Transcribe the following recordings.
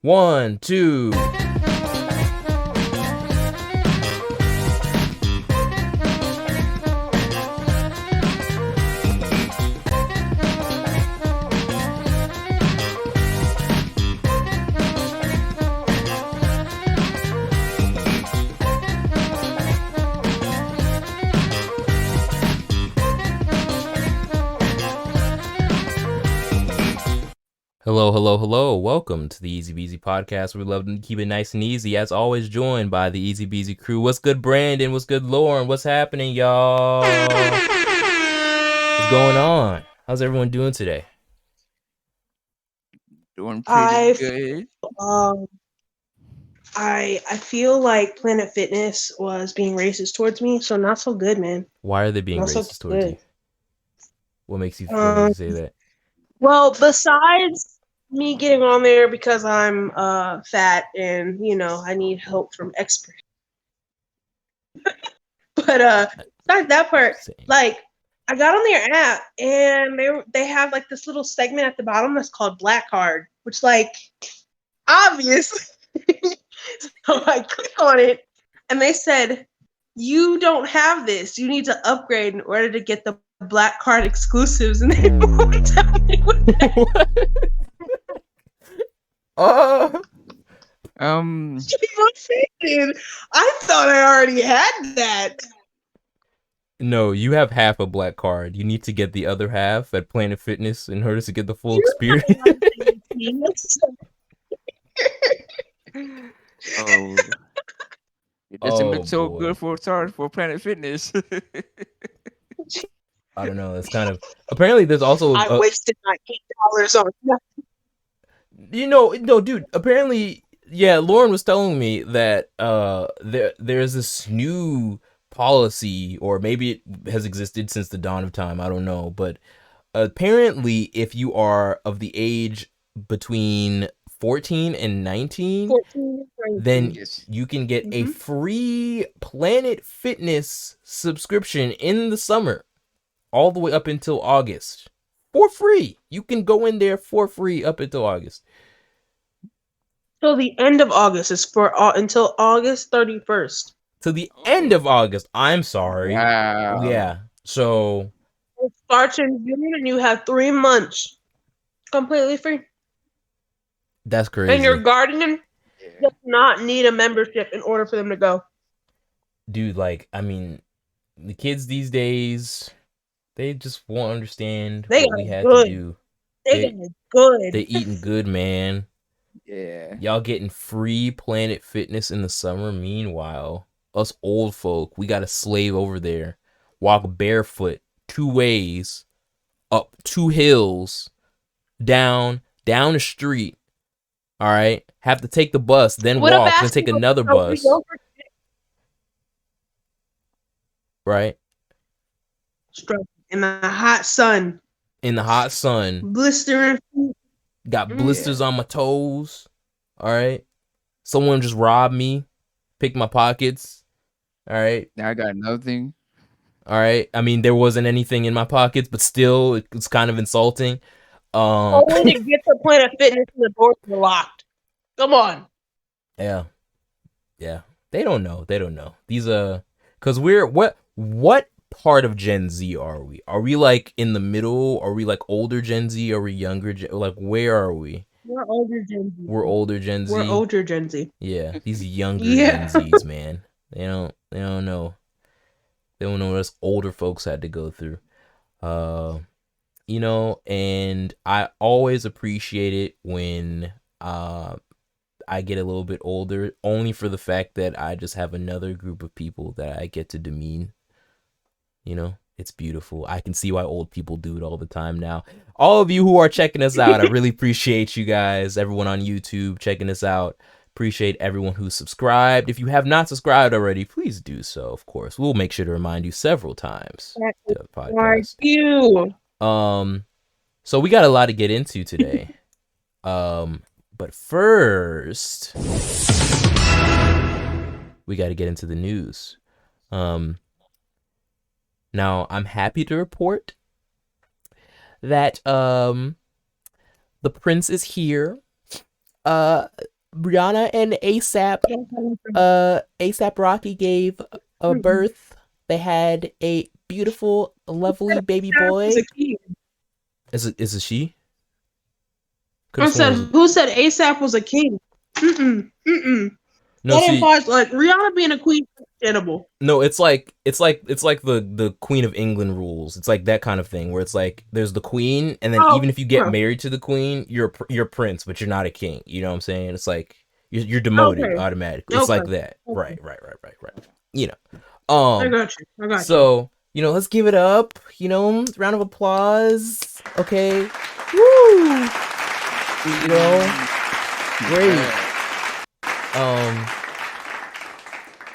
One, two. Hello, hello, hello. Welcome to the EasyBZ Podcast. We love to keep it nice and easy. As always, joined by the EasyBZ crew. What's good, Brandon? What's good, Lauren? What's happening, y'all? What's going on? How's everyone doing today? Doing pretty I good. um I feel like Planet Fitness was being racist towards me, so not so good, man. Why are they being Not so racist towards you? good. What makes you Um, say that? well, besides me getting on there because I'm fat and I need help from experts. But besides that part, Same. like I got on their app and they have like this little segment at the bottom that's called Black Card, which like obvious. So I click on it and they said, you don't have this. You need to upgrade in order to get the Black Card exclusives. And they won't tell me what that Um, is. I thought I already had that. No, you have half a black card. You need to get the other half at Planet Fitness in order to get the full experience. oh, it doesn't look so boy. good for Planet Fitness. I don't know. It's kind of apparently there's also I wasted my $8 on nothing. no, dude. Apparently, yeah. Lauren was telling me that there's this new policy, or maybe it has existed since the dawn of time. I don't know, but apparently, if you are of the age between 14 and 19, 14, then Yes. you can get a Mhm. free Planet Fitness subscription in the summer, all the way up until August, for free. You can go in there for free up until August. Till the end of August is for until August 31st. To the end of August. I'm sorry. Wow. Yeah. So It starts in June and you have 3 months completely free. that's And crazy. your gardening Yeah. does not need a membership in order for them to go. Dude, like, I mean, the kids these days, they just won't understand They what we are had good. to do. They are good. They eating good, man. Yeah. Y'all getting free Planet Fitness in the summer. Meanwhile, us old folk, we gotta slave over there, walk barefoot 2 ways, up 2 hills, down the street. All right, have to take the bus, then With a walk, then take basketball another court, we bus. go for Right, stroke in the hot sun, in the hot sun, blistering feet. got blisters on my toes. All right, someone just robbed me, picked my pockets. All right. Now I got nothing. All right. I mean, there wasn't anything in my pockets, but still, it's kind of insulting. Only to get to Planet Fitness and the doors were locked. Come on. Yeah. They don't know. These because we're what part of Gen Z are we? Are we like in the middle? Are we like older Gen Z? Are we younger? Like where are we? We're older Gen Z. We're older Gen Z. We're older Gen Z. Yeah, these younger Yeah. Gen Zs, man. They don't know. They don't know what us older folks had to go through. And I always appreciate it when I get a little bit older, only for the fact that I just have another group of people that I get to demean. It's beautiful. I can see why old people do it all the time now. All of you who are checking us out, I really appreciate you guys. Everyone on YouTube checking us out. Appreciate everyone who's subscribed. If you have not subscribed already, please do so, of course. We'll make sure to remind you several times to the podcast. You. So we got a lot to get into today. But first, we got to get into the news. Now, I'm happy to report that the prince is here. Rihanna and ASAP Rocky gave a birth. They had a beautiful, lovely baby boy. Is it she? I said, who said ASAP was a king? No, That see, implies like Rihanna being a queen is understandable. no, it's like the Queen of England rules. It's like that kind of thing where it's like there's the queen, and then even if you get married to the queen, you're a prince, but you're not a king. You know what I'm saying? It's like you're demoted automatically. It's like that. Right. You know. I got you. So, let's give it up. Round of applause. Okay. Woo! Great.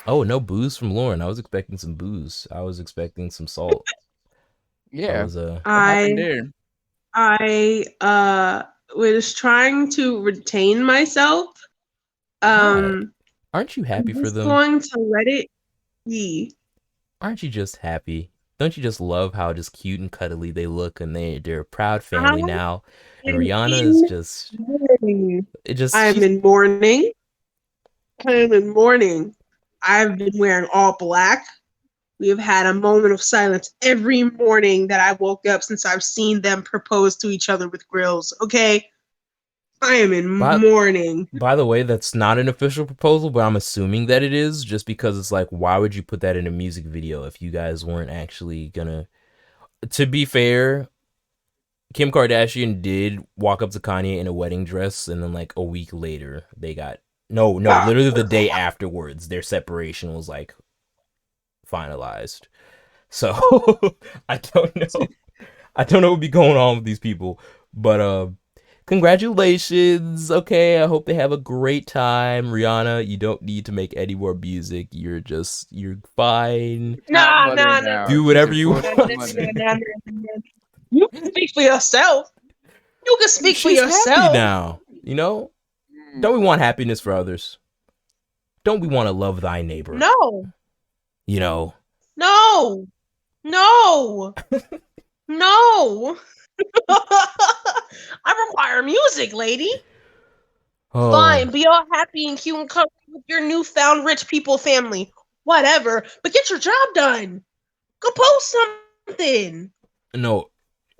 Oh, no booze from Lauren. I was expecting some booze. I was expecting some salt. Yeah. What happened there? I was trying to retain myself. Aren't you happy I'm for just them? going to let it be. Aren't you just happy? Don't you just love how just cute and cuddly they look, and they're a proud family now? And Rihanna is just I'm in mourning. I'm in mourning. I've been wearing all black. We have had a moment of silence every morning that I woke up since I've seen them propose to each other with grills. Okay, I am in mourning. By the way, that's not an official proposal, but I'm assuming that it is, just because it's like, why would you put that in a music video if you guys weren't actually gonna? To be fair, Kim Kardashian did walk up to Kanye in a wedding dress, and then like a week later, they got literally the day afterwards, their separation was like finalized. So I don't know what would be going on with these people, but congratulations. Okay, I hope they have a great time. Rihanna, you don't need to make any more music. You're fine. Nah. Do whatever you want. You can speak for yourself. You can speak for yourself. Happy now, Don't we want happiness for others? Don't we want to love thy neighbor? No. No. No. I require music, lady. Oh. Fine, be all happy and cute and comfortable with your newfound rich people family. Whatever. But get your job done. Go post something. No.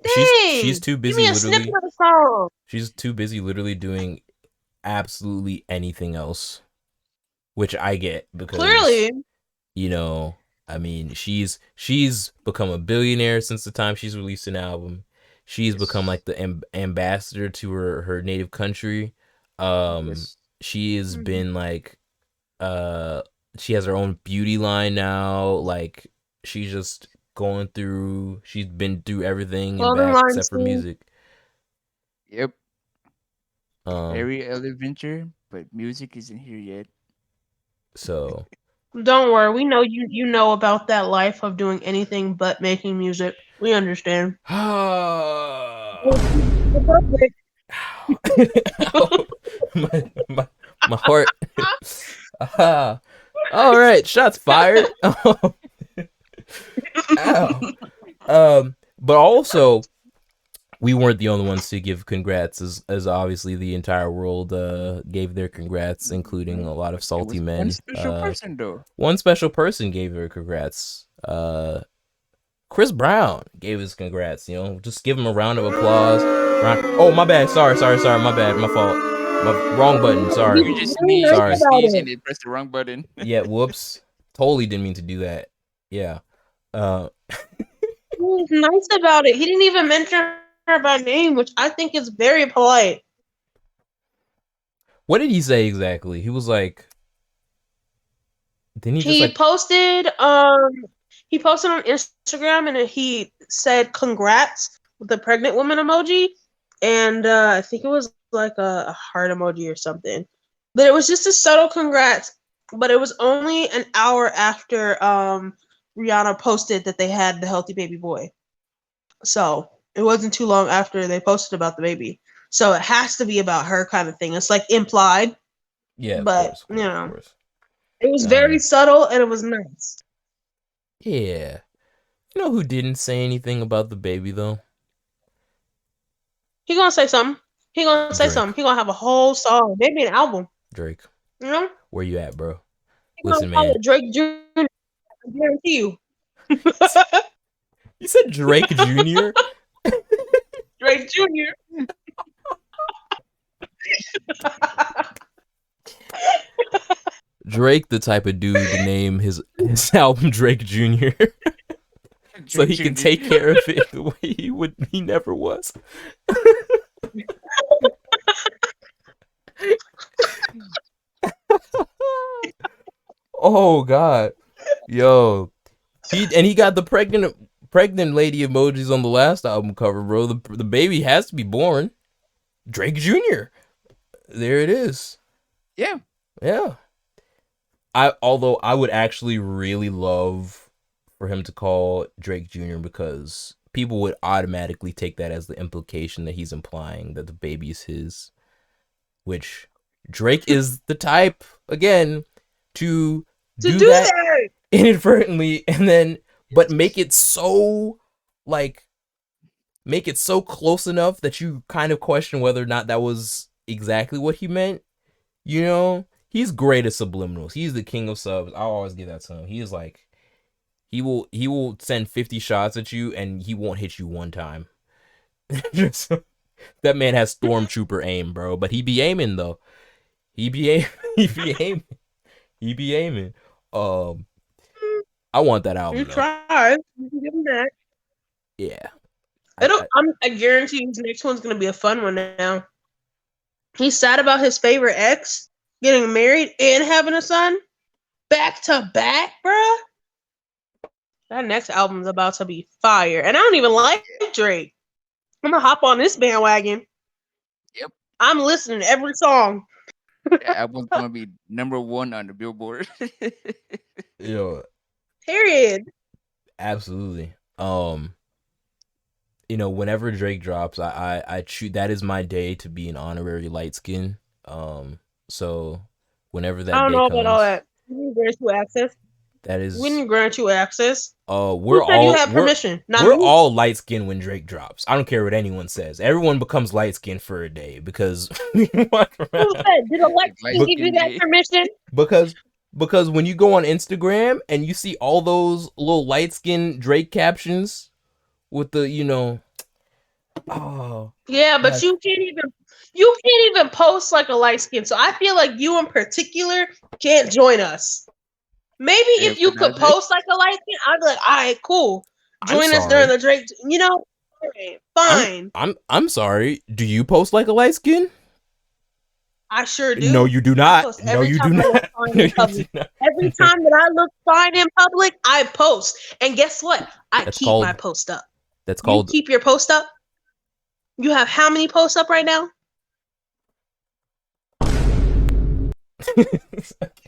Dang. She's too busy. Give me a snippet of the song. She's too busy literally doing absolutely anything else. Which I get because clearly. I mean, she's become a billionaire since the time she's released an album. She's become like the ambassador to her native country. She has been like, she has her own beauty line now. Like, she's just she's been through everything and back except for music. Yep. Every adventure, but music isn't here yet. So don't worry, we know you know about that life of doing anything but making music. We understand. my heart. All right, shots fired. But also, we weren't the only ones to give congrats, as obviously the entire world gave their congrats, including a lot of salty men. One special person, though. One special person gave her congrats. Chris Brown gave his congrats. Just give him a round of applause. Oh, my bad. Sorry. My bad. My fault. Wrong button. Sorry. You just sneezed and they pressed the wrong button. Yeah. Whoops. Totally didn't mean to do that. Yeah. He was nice about it. He didn't even mention her by name, which I think is very polite. What did he say exactly? He was like, didn't he posted he posted on Instagram and he said congrats with a pregnant woman emoji, and I think it was like a heart emoji or something. But it was just a subtle congrats, but it was only an hour after Rihanna posted that they had the healthy baby boy. So it wasn't too long after they posted about the baby. So it has to be about her kind of thing. It's like implied. Yeah, but of course. It was very subtle and it was nice. Yeah. You know who didn't say anything about the baby though? He gonna say something. He gonna say Drake. something. He gonna have a whole song, maybe an album. Drake, You know? where you at, bro? He Listen, gonna call man. it Drake Jr. I guarantee you. You said Drake Jr.? Drake Jr. Drake, the type of dude to name his album Drake Jr. so he can take care of it the way he never was. Oh God, yo, he got the pregnant lady emojis on the last album cover, bro. The baby has to be born. Drake Jr. There it is. Yeah. Although I would actually really love for him to call Drake Jr. because people would automatically take that as the implication that he's implying that the baby is his, which Drake is the type, again, to do that inadvertently but make it so close enough that you kind of question whether or not that was exactly what he meant. You know, he's great at subliminals. He's the king of subs. I'll always give that to him. He is like, he will send 50 shots at you and he won't hit you one time. That man has stormtrooper aim, bro. But he be aiming though. He be aiming. I want that album. You tried. You can give him that. Yeah. I guarantee you his next one's gonna be a fun one now. He's sad about his favorite ex getting married and having a son back to back, bruh. That next album's about to be fire. And I don't even like Drake. I'm gonna hop on this bandwagon. Yep. I'm listening to every song. That album's gonna be #1 on the Billboard. Yo. Period. Absolutely. You know, whenever Drake drops, I choose, that is my day to be an honorary light skin. So whenever that I don't day know comes, about all that. We didn't grant you access. that is. We didn't grant you access. We're Who said you have permission? We're all light skinned when Drake drops. I don't care what anyone says. Everyone becomes light skinned for a day because we walk around. Who said? Did Alexa give you that permission? Because when you go on Instagram and you see all those little light skinned Drake captions with the, you know, oh yeah, but you can't even post like a light skin. So I feel like you in particular can't join us. Maybe if you could post like a light skin, I'd be like, all right, cool. Join us during the Drake, you know? Fine. I'm sorry. Do you post like a light skin? I sure do. No, you do not. No, you do not. Every time that I look fine in public, I post. And guess what? I keep my post up. That's called. You keep your post up? You have how many posts up right now?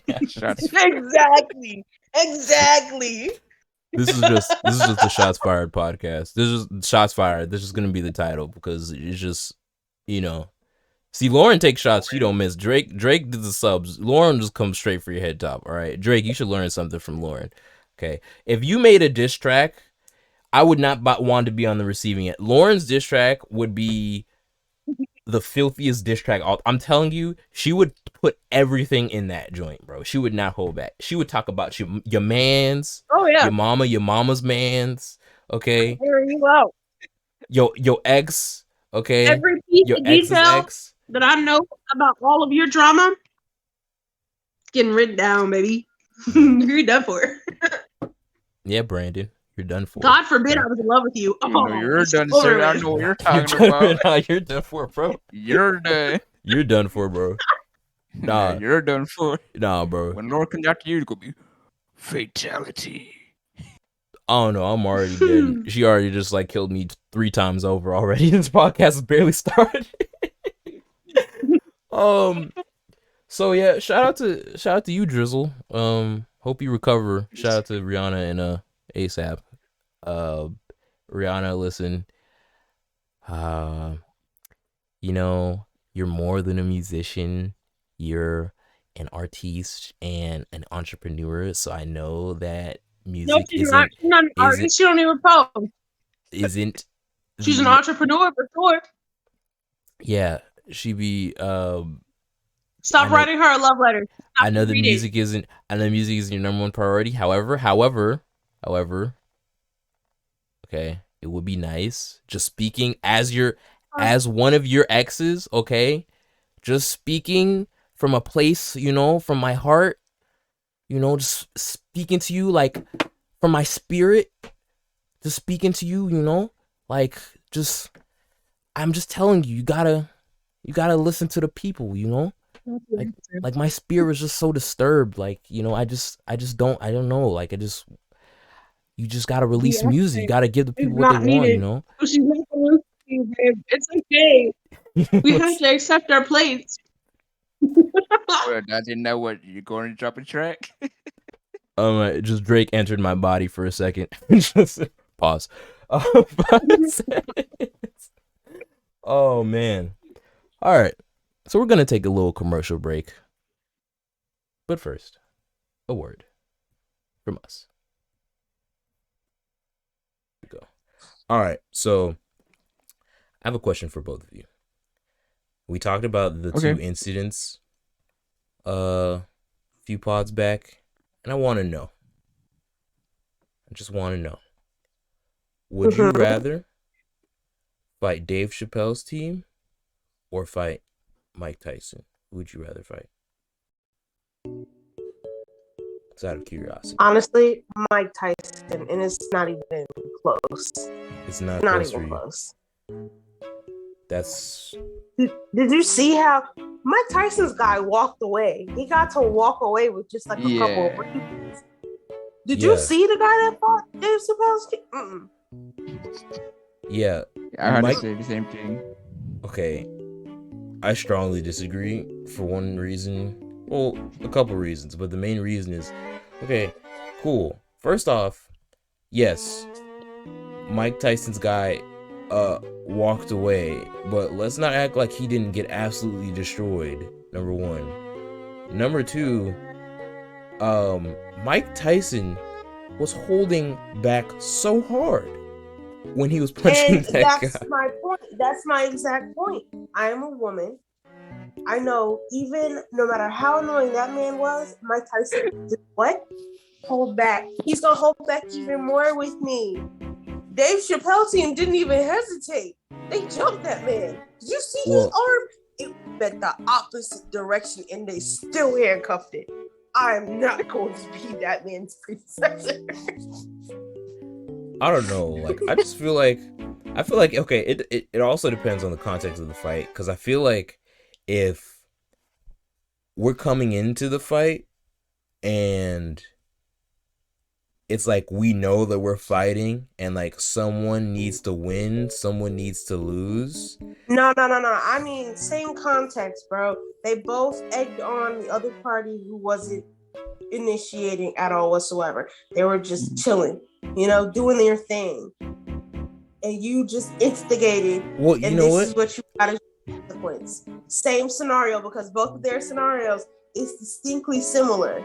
Exactly. This is just the Shots Fired podcast. This is Shots Fired. This is gonna be the title because it's just, you know. See, Lauren takes shots. She don't miss. Drake did the subs. Lauren just comes straight for your head top. All right, Drake, you should learn something from Lauren. Okay, if you made a diss track, I would not want to be on the receiving end. Lauren's diss track would be the filthiest diss track. I'm telling you, she would put everything in that joint, bro. She would not hold back. She would talk about your mans. Oh yeah. Your mama's mans. Okay. Hearing you out. Your ex. Okay. Every piece of detail that I know about all of your drama, getting written down, baby. You're done for. Yeah, Brandon. You're done for. God forbid I was in love with you. Oh, you're done, sir. I know what you're talking about. You're done for, bro. You're done. You're done for, bro. Nah. You're done for. Nah, bro. When Laura comes after you, it's going to be fatality. I don't know. I'm already dead. She already just like killed me 3 times over already. This podcast has barely started. So yeah, shout out to you, Drizzle. Hope you recover. Shout out to Rihanna and ASAP. Rihanna, listen. You know, you're more than a musician. You're an artiste and an entrepreneur. So I know that music she's not an artist. She don't even post. She's an entrepreneur for sure. Yeah, she be Stop I know- writing her a love letter. I know the read it. music isn't your number one priority. However, okay, it would be nice just speaking as one of your exes, okay? Just speaking from a place, from my heart, just speaking to you like from my spirit, just speaking to you, like just I'm just telling you, you gotta listen to the people, like my spirit is just so disturbed, like I don't know, like you just gotta release music, you gotta give the people what they want. She's not gonna listen to you, babe. It's okay. We have to accept our plates. Well, I didn't know what you're going to drop a track. Just Drake entered my body for a second. Just pause. Oh man. All right. So we're gonna take a little commercial break. But first, a word from us. Here we go. All right. So I have a question for both of you. We talked about the two incidents a few pods back, and I want to know. I just want to know. Would you rather fight Dave Chappelle's team or fight Mike Tyson? Who would you rather fight? It's out of curiosity. Honestly, Mike Tyson, and it's not even close. It's not Not close for even you. close. That's Did you see how Mike Tyson's guy walked away? He got to walk away with just like a couple of rings. Did you see the guy that fought Dave Chappelle's team? yeah. I heard Mike say the same thing. Okay, I strongly disagree for one reason. Well, a couple reasons, but the main reason is, okay, cool. First off, yes, Mike Tyson's guy walked away, but let's not act like he didn't get absolutely destroyed. Number one. Number two, Mike Tyson was holding back so hard when he was punching that guy. That's my point. That's my exact point. I am a woman. I know, even no matter how annoying that man was, Mike Tyson did what? Hold back. He's gonna hold back even more with me. Dave Chappelle team didn't even hesitate. They jumped that man. Did you see his arm? It went the opposite direction and they still handcuffed it. I am not going to be that man's predecessor. I don't know. Like, I feel like, okay, it also depends on the context of the fight. Because I feel like if we're coming into the fight and it's like we know that we're fighting and like someone needs to win, someone needs to lose. No. I mean, same context, bro. They both egged on the other party who wasn't initiating at all whatsoever. They were just chilling, doing their thing. And you just instigated. Well, you know this is what you gotta consequence. Same scenario, because both of their scenarios is distinctly similar.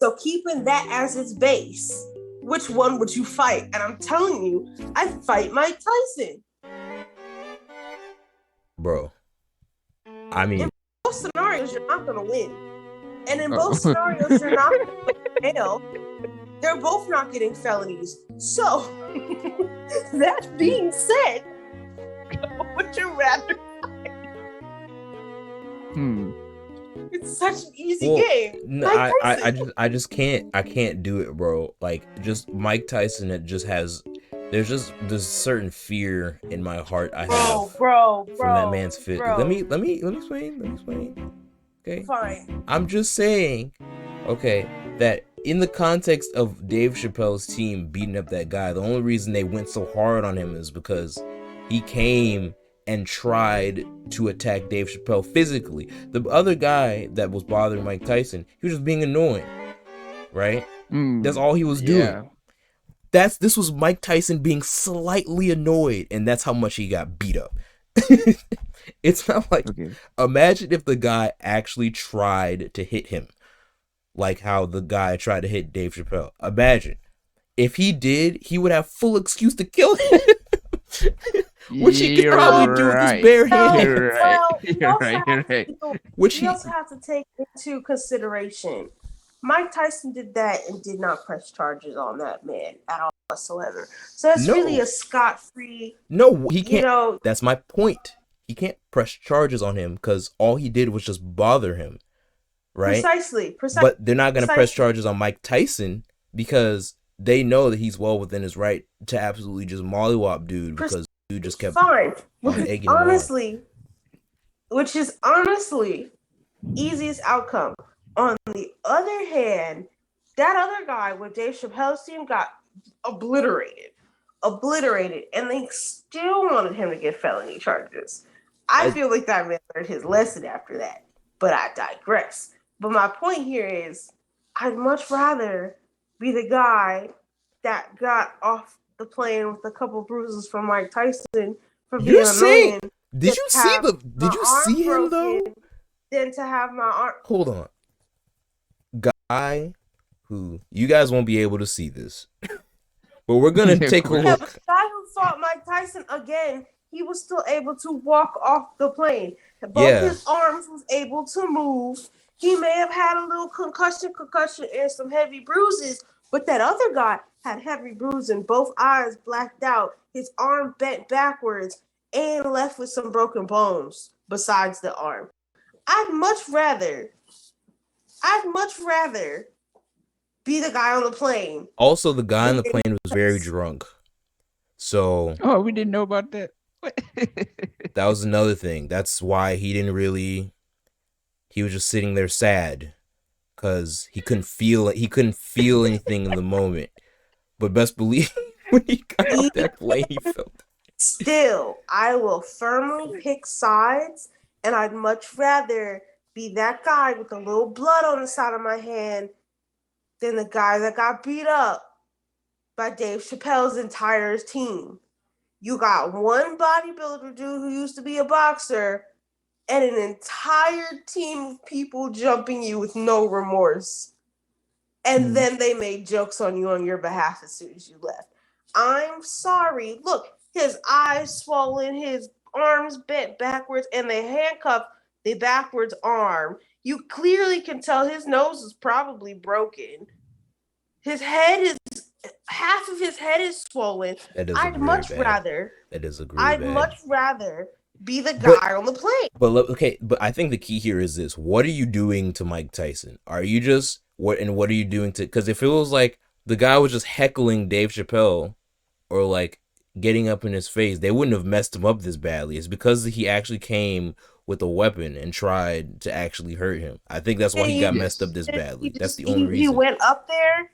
So keeping that as its base, which one would you fight? And I'm telling you, I'd fight Mike Tyson. Bro, I mean, in both scenarios, you're not gonna win. And in both scenarios, you're not gonna fail. They're both not getting felonies. So, that being said, would you rather fight? It's such an easy game. No, I just can't do it, bro. Like, just Mike Tyson, it just has, there's just this certain fear in my heart I have from that man's fist. Let me explain. Okay. Fine. I'm just saying, okay, that in the context of Dave Chappelle's team beating up that guy, the only reason they went so hard on him is because he came and tried to attack Dave Chappelle physically. The other guy that was bothering Mike Tyson, he was just being annoying, right? That's all he was doing. This was Mike Tyson being slightly annoyed, and that's how much he got beat up. It's not like, imagine if the guy actually tried to hit him, like how the guy tried to hit Dave Chappelle. Imagine if he did, he would have full excuse to kill him. Which he could probably do with his bare hands. You're right. You're right. Which we also have to take into consideration Mike Tyson did that and did not press charges on that man at all whatsoever. So it's really a scot-free. No, he can't. You know, that's my point. He can't press charges on him because all he did was just bother him, right? Precisely. But they're not going to press charges on Mike Tyson because they know that he's well within his right to absolutely just mollywop dude because dude just kept fine. egging him on. Which is honestly easiest outcome. On the other hand, that other guy with Dave Chappelle's team got obliterated, and they still wanted him to get felony charges. I feel like that man learned his lesson after that, but I digress. But my point here is, I'd much rather be the guy that got off the plane with a couple bruises from Mike Tyson for being annoying. Did you see him though? Than to have my arm. Hold on. Guy who you guys won't be able to see this. But we're gonna take a look. The guy who fought Mike Tyson again, he was still able to walk off the plane. Both his arms was able to move. He may have had a little concussion, and some heavy bruises, but that other guy had heavy bruises and both eyes blacked out, his arm bent backwards, and left with some broken bones besides the arm. I'd much rather be the guy on the plane. Also, the guy on the plane was very drunk. So we didn't know about that. that was another thing. That's why he was just sitting there sad because he couldn't feel anything in the moment. But best believe when he got off that plane, he felt it. Still, I will firmly pick sides, and I'd much rather be that guy with a little blood on the side of my hand than the guy that got beat up by Dave Chappelle's entire team. You got one bodybuilder dude who used to be a boxer and an entire team of people jumping you with no remorse. And then they made jokes on you on your behalf as soon as you left. I'm sorry. Look, his eyes swollen, his arms bent backwards, and they handcuffed the backwards arm. You clearly can tell his nose is probably broken. Half of his head is swollen. I'd much rather be the guy on the plane. But I think the key here is this. What are you doing to Mike Tyson? Are you just what are you doing to, because if it was like the guy was just heckling Dave Chappelle or like getting up in his face, they wouldn't have messed him up this badly. It's because he actually came with a weapon and tried to actually hurt him. I think that's why he got messed up this badly. That's the only reason. He went up there.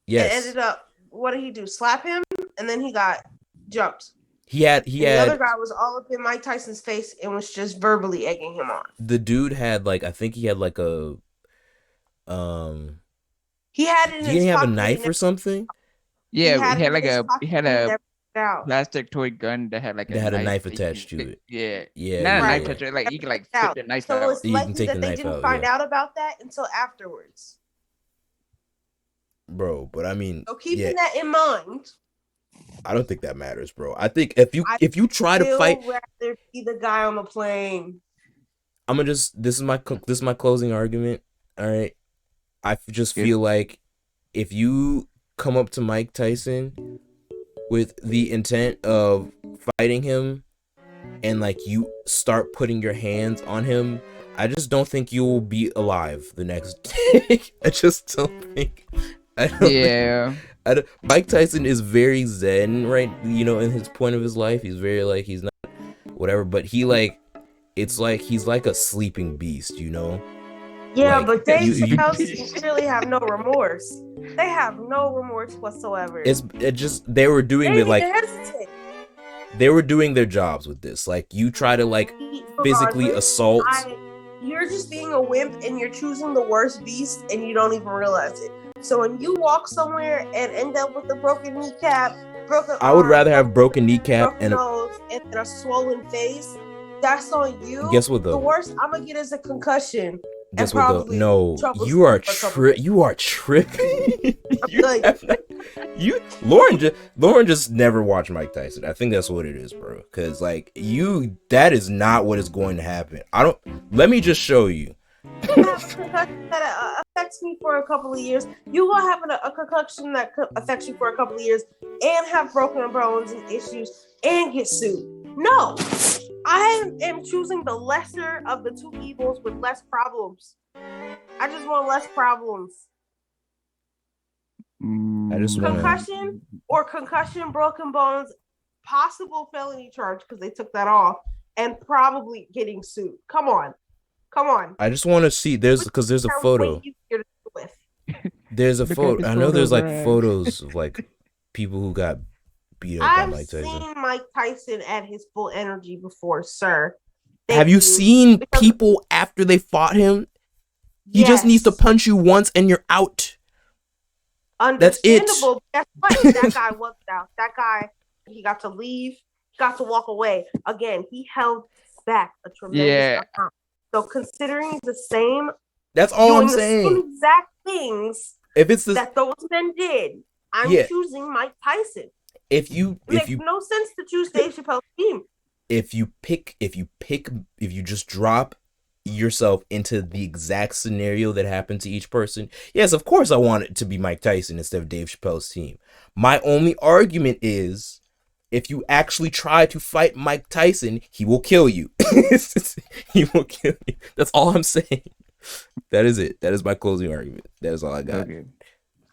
Yes. And ended up, what did he do? Slap him, and then he got jumped. The other guy was all up in Mike Tyson's face and was just verbally egging him on. The dude had I think he had like a he had it in his pocket. Did he have a knife or something? Yeah, he had a plastic toy gun that had a knife attached to it. Yeah. Not a knife attached, like you can like flip the knife out. So it's likely that they didn't find out about that until afterwards. Bro, but I mean, so keeping that in mind, I don't think that matters, bro. I think if you try to fight, I'd rather be the guy on the plane. I'm gonna this is my closing argument. All right, I just feel like if you come up to Mike Tyson with the intent of fighting him and like you start putting your hands on him, I just don't think you will be alive the next day. I just don't think. Mike Tyson is very zen, right? You know, in his point of his life, he's very like, he's not whatever, but it's like he's like a sleeping beast, you know? Yeah, like, but Dave Chappelle clearly have no remorse. They have no remorse whatsoever. They were doing they were doing their jobs with this. Like, you try to like physically assault. You're just being a wimp and you're choosing the worst beast and you don't even realize it. So when you walk somewhere and end up with a broken kneecap, I would rather have broken kneecap and nose and a swollen face. That's on you. Guess what though? The worst I'm gonna get is a concussion. Guess what though? No, you are tripping. Lauren just never watched Mike Tyson. I think that's what it is, bro. Cause like that is not what is going to happen. Let me just show you. That affects me for a couple of years. You gonna have a concussion that affects you for a couple of years and have broken bones and issues and get sued. No, I am choosing the lesser of the two evils with less problems. I just want less problems. I just want concussion, broken bones, possible felony charge because they took that off, and probably getting sued. Come on. I just want to see. There's a photo. There's a photo. I know there's like photos of like people who got beat up by Mike Tyson. I've seen Mike Tyson at his full energy before, sir. Have you seen people after they fought him? He just needs to punch you once and you're out. That's it. That's what that guy was out. That guy, he got to leave. He got to walk away. Again, he held back a tremendous amount. So considering the same, that's all I'm saying. The same exact things if it's that those men did, I'm choosing Mike Tyson. It makes no sense to choose Dave Chappelle's team. If you just drop yourself into the exact scenario that happened to each person, yes, of course I want it to be Mike Tyson instead of Dave Chappelle's team. My only argument is, if you actually try to fight Mike Tyson, he will kill you. He will kill you. That's all I'm saying. That is it. That is my closing argument. That is all I got. Okay.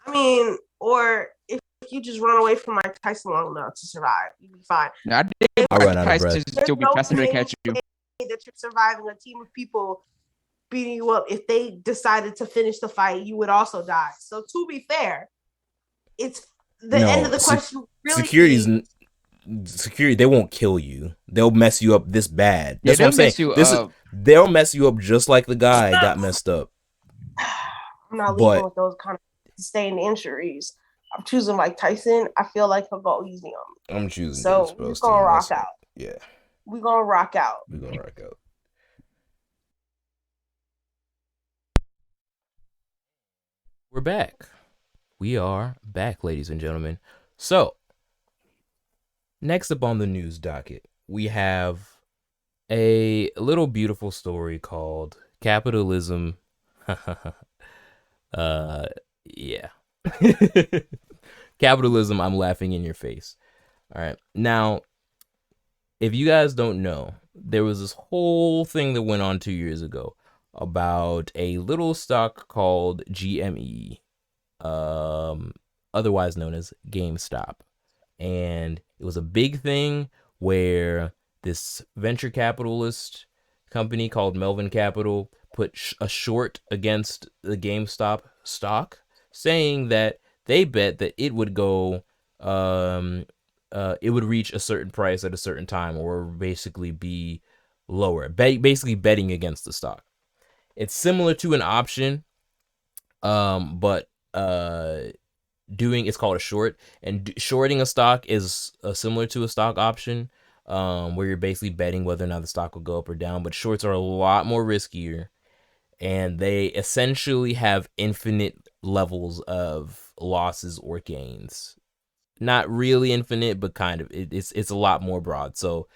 I mean, or if you just run away from Mike Tyson long enough to survive, you'll be fine. No, I think Mike Tyson still be pressing to catch you. That you're surviving a team of people beating you up. If they decided to finish the fight, you would also die. So to be fair, it's the end of the question. Really security, they won't kill you. They'll mess you up this bad. That's what I'm saying. They'll mess you up just like the guy got messed up. I'm not leaving with those kind of sustained injuries. I'm choosing Mike Tyson. I feel like he'll go easy on me. I'm choosing. So we're gonna rock out. Yeah. We're gonna rock out. We're back. We are back, ladies and gentlemen. So, next up on the news docket, we have a little beautiful story called Capitalism. Yeah. Capitalism, I'm laughing in your face. All right. Now, if you guys don't know, there was this whole thing that went on 2 years ago about a little stock called GME, otherwise known as GameStop. And it was a big thing where this venture capitalist company called Melvin Capital put a short against the GameStop stock, saying that they bet that it would go, it would reach a certain price at a certain time, or basically be lower. Basically betting against the stock. It's similar to an option, but it's called a short, and shorting a stock is similar to a stock option, where you're basically betting whether or not the stock will go up or down. But shorts are a lot more riskier, and they essentially have infinite levels of losses or gains. Not really infinite, but kind of. It's a lot more broad. So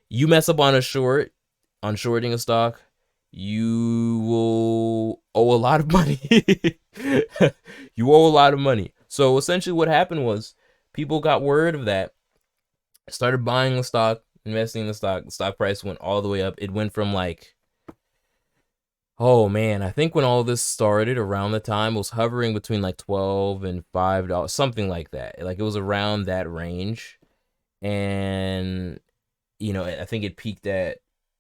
you mess up on shorting a stock, you will owe a lot of money. You owe a lot of money. So essentially what happened was people got word of that, started buying the stock, investing in the stock. The stock price went all the way up. It went from like, oh man, I think when all this started around the time, it was hovering between like $12 and $5, something like that. Like it was around that range. And, I think it peaked at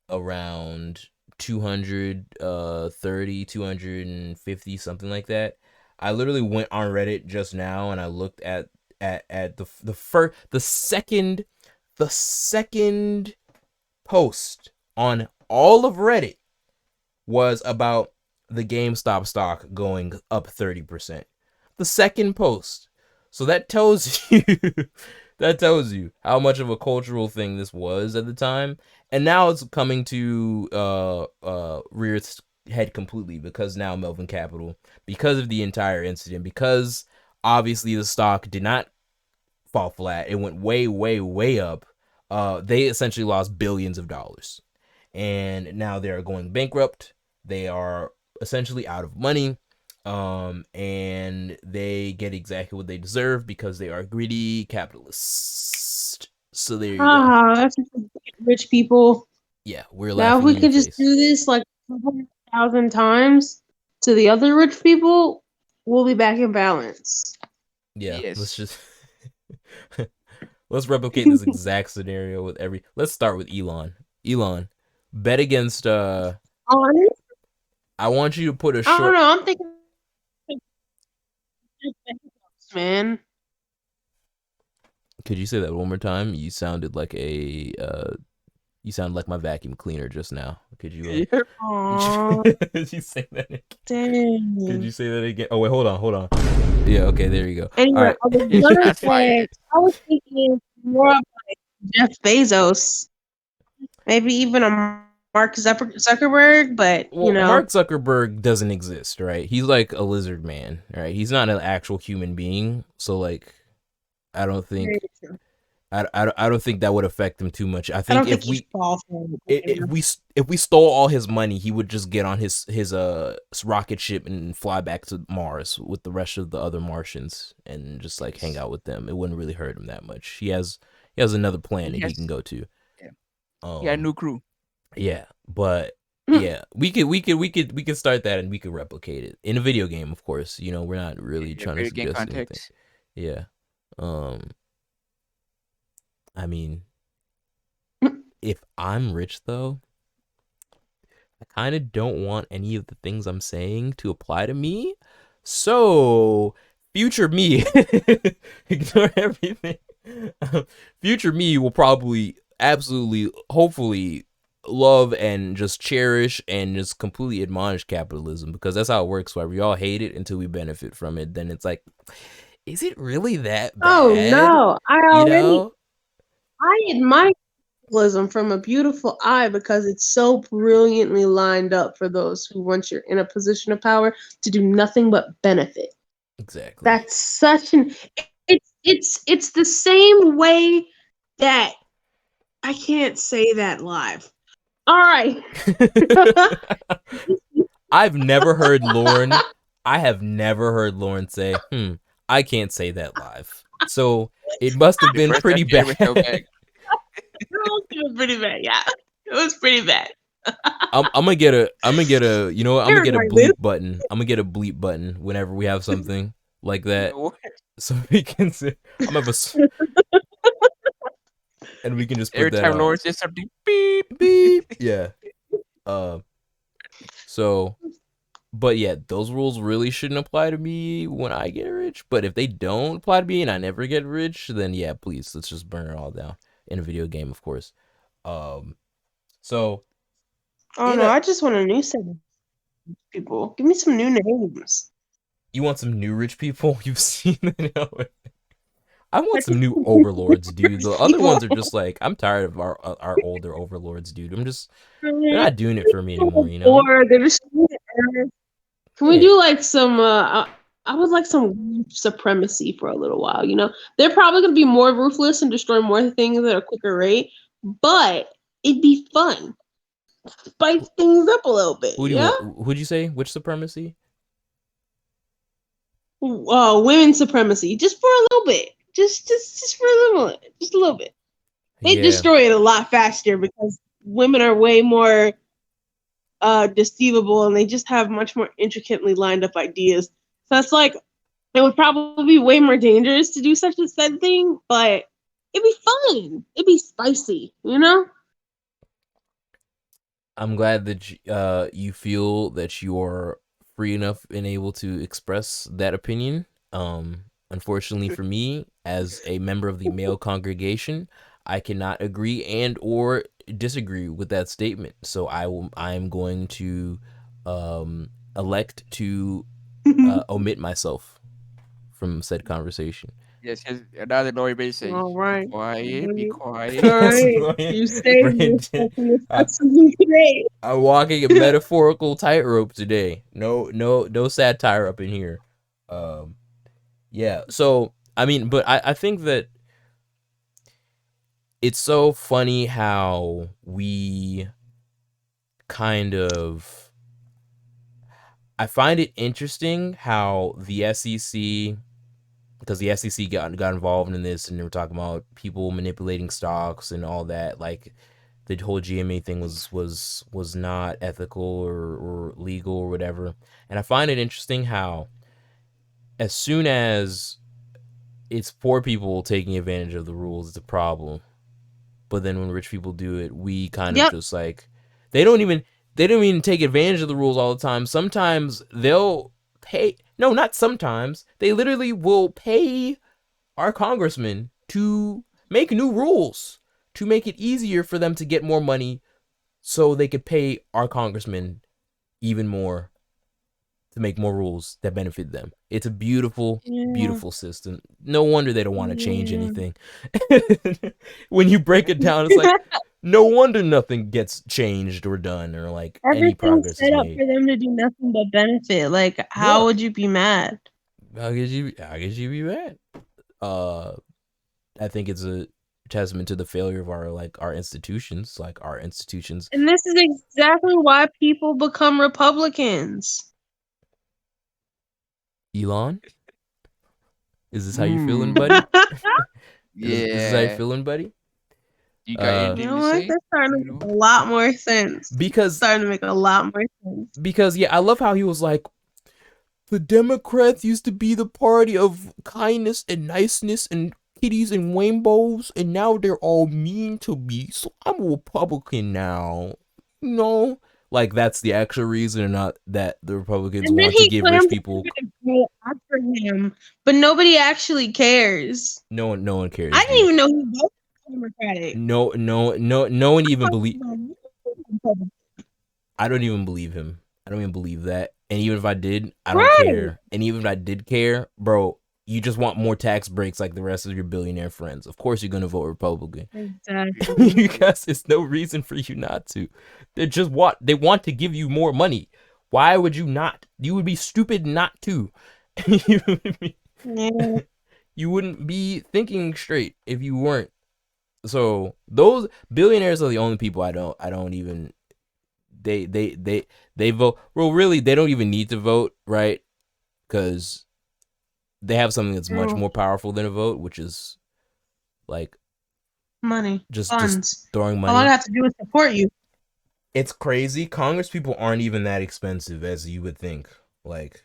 around 230, 250, something like that. I literally went on Reddit just now and I looked at the second post on all of Reddit was about the GameStop stock going up 30%. The second post. So that tells you how much of a cultural thing this was at the time. And now it's coming to rear head completely because now Melvin Capital, because of the entire incident, because obviously the stock did not fall flat, it went way, way, way up. They essentially lost billions of dollars, and now they are going bankrupt. They are essentially out of money, and they get exactly what they deserve because they are greedy capitalists. So there you go. That's rich people. Yeah, we're Now, if laughing we in your could just face. do this like 100,000 times to the other rich people, we'll be back in balance. Yeah, Yes. let's just let's replicate this exact scenario with every. Let's start with Elon. Elon, bet against. Honest? I want you to put a I don't short. know. I'm thinking, man. Could you say that one more time? You sounded like a. You sounded like my vacuum cleaner just now. Could you? Aw, Could you say that again? dang. Could you say that again? Oh wait, hold on. Yeah, okay, there you go. Anyway, All right. I was thinking more of like Jeff Bezos, maybe even a Mark Zuckerberg, but Well, Mark Zuckerberg doesn't exist, right? He's like a lizard man, right? He's not an actual human being, so like, I don't think I don't think that would affect him too much. I think if we stole all his money, he would just get on his rocket ship and fly back to Mars with the rest of the other Martians and just like hang out with them. It wouldn't really hurt him that much. He has another planet he can go to. Yeah, new crew. Yeah, but yeah, we could start that and we could replicate it in a video game, of course. You know, we're not really trying to suggest anything. Yeah. I mean, if I'm rich though, I kind of don't want any of the things I'm saying to apply to me. So, future me, ignore everything. Future me will probably absolutely, hopefully, love and just cherish and just completely admonish capitalism because that's how it works. Why we all hate it until we benefit from it. Then it's like, is it really that bad? Oh no, I admire capitalism from a beautiful eye because it's so brilliantly lined up for those who, once you're in a position of power, to do nothing but benefit. Exactly. That's such an it's the same way that I can't say that live. All right. I have never heard Lauren say, I can't say that live. So it must have been pretty bad. It was pretty bad, yeah. It was pretty bad. I'm gonna get a you know what? I'm gonna get a bleep button. I'm gonna get a bleep button whenever we have something like that. So we can say I'm gonna have and we can just put every that time on. Lauren says something, beep beep. Yeah. So but yeah, those rules really shouldn't apply to me when I get rich. But if they don't apply to me and I never get rich, then yeah, please, let's just burn it all down in a video game, of course. So. Oh no, I just want a new set of people. Give me some new names. You want some new rich people? You've seen it. I want some new overlords, dude. The other ones are just like, I'm tired of our older overlords, dude. They're not doing it for me anymore, you know? Or they're just can we do like some I would like some supremacy for a little while, you know? They're probably gonna be more ruthless and destroy more things at a quicker rate, but it'd be fun. Spice things up a little bit. Who'd you say? Which supremacy? Women's supremacy. Just for a little bit. Just for a little bit. They destroy it a lot faster because women are way more deceivable and they just have much more intricately lined up ideas. So it's like it would probably be way more dangerous to do such a said thing, but it'd be fun. It'd be spicy, you know? I'm glad that you feel that you are free enough and able to express that opinion. Unfortunately for me, as a member of the male congregation, I cannot agree and or disagree with that statement. So I'm going to elect to omit myself from said conversation. Yes, another lawyer may say, All right. Be Mhm. quiet. All right. You saved me Brandon, from this accident today. I'm walking a metaphorical tightrope today. No satire up in here. Yeah. So I mean, but I think that it's so funny how we kind of. I find it interesting how the SEC, because the SEC got involved in this, and they were talking about people manipulating stocks and all that. Like the whole GMA thing was not ethical or legal or whatever. And I find it interesting how as soon as it's poor people taking advantage of the rules, it's a problem. But then when rich people do it, we kind of Yep. just like they don't even take advantage of the rules all the time. Sometimes they'll pay. No, not sometimes. They literally will pay our congressmen to make new rules to make it easier for them to get more money so they could pay our congressmen even more to make more rules that benefit them. It's a beautiful, beautiful system. No wonder they don't want to change anything. When you break it down, it's like, no wonder nothing gets changed or done or like any progress is set up made. for them to do nothing but benefit. Like, how would you be mad? How could you be mad? I think it's a testament to the failure of our institutions, And this is exactly why people become Republicans. Elon, is this how you're feeling, buddy? Yeah. This is how you're feeling, buddy? You got anything to say? That's starting to make a lot more sense. Because starting to make a lot more sense. Because I love how he was like, the Democrats used to be the party of kindness and niceness and kitties and rainbows, and now they're all mean to me, so I'm a Republican now. No, like that's the actual reason, and not that the Republicans want to give rich people. After him, but nobody actually cares. No one cares. I didn't even know he voted Democratic. No one even believe. I don't even believe him. I don't even believe that. And even if I did, I don't care. And even if I did care, bro, you just want more tax breaks like the rest of your billionaire friends. Of course you're going to vote Republican. Exactly. Because there's no reason for you not to. They want to give you more money. Why would you not? You would be stupid not to. You wouldn't be thinking straight if you weren't. So those billionaires are the only people I don't even. They vote. Well, really, they don't even need to vote, right? Because they have something that's much more powerful than a vote, which is like money, just throwing money. All I have to do is support you. It's crazy. Congress people aren't even that expensive as you would think. Like,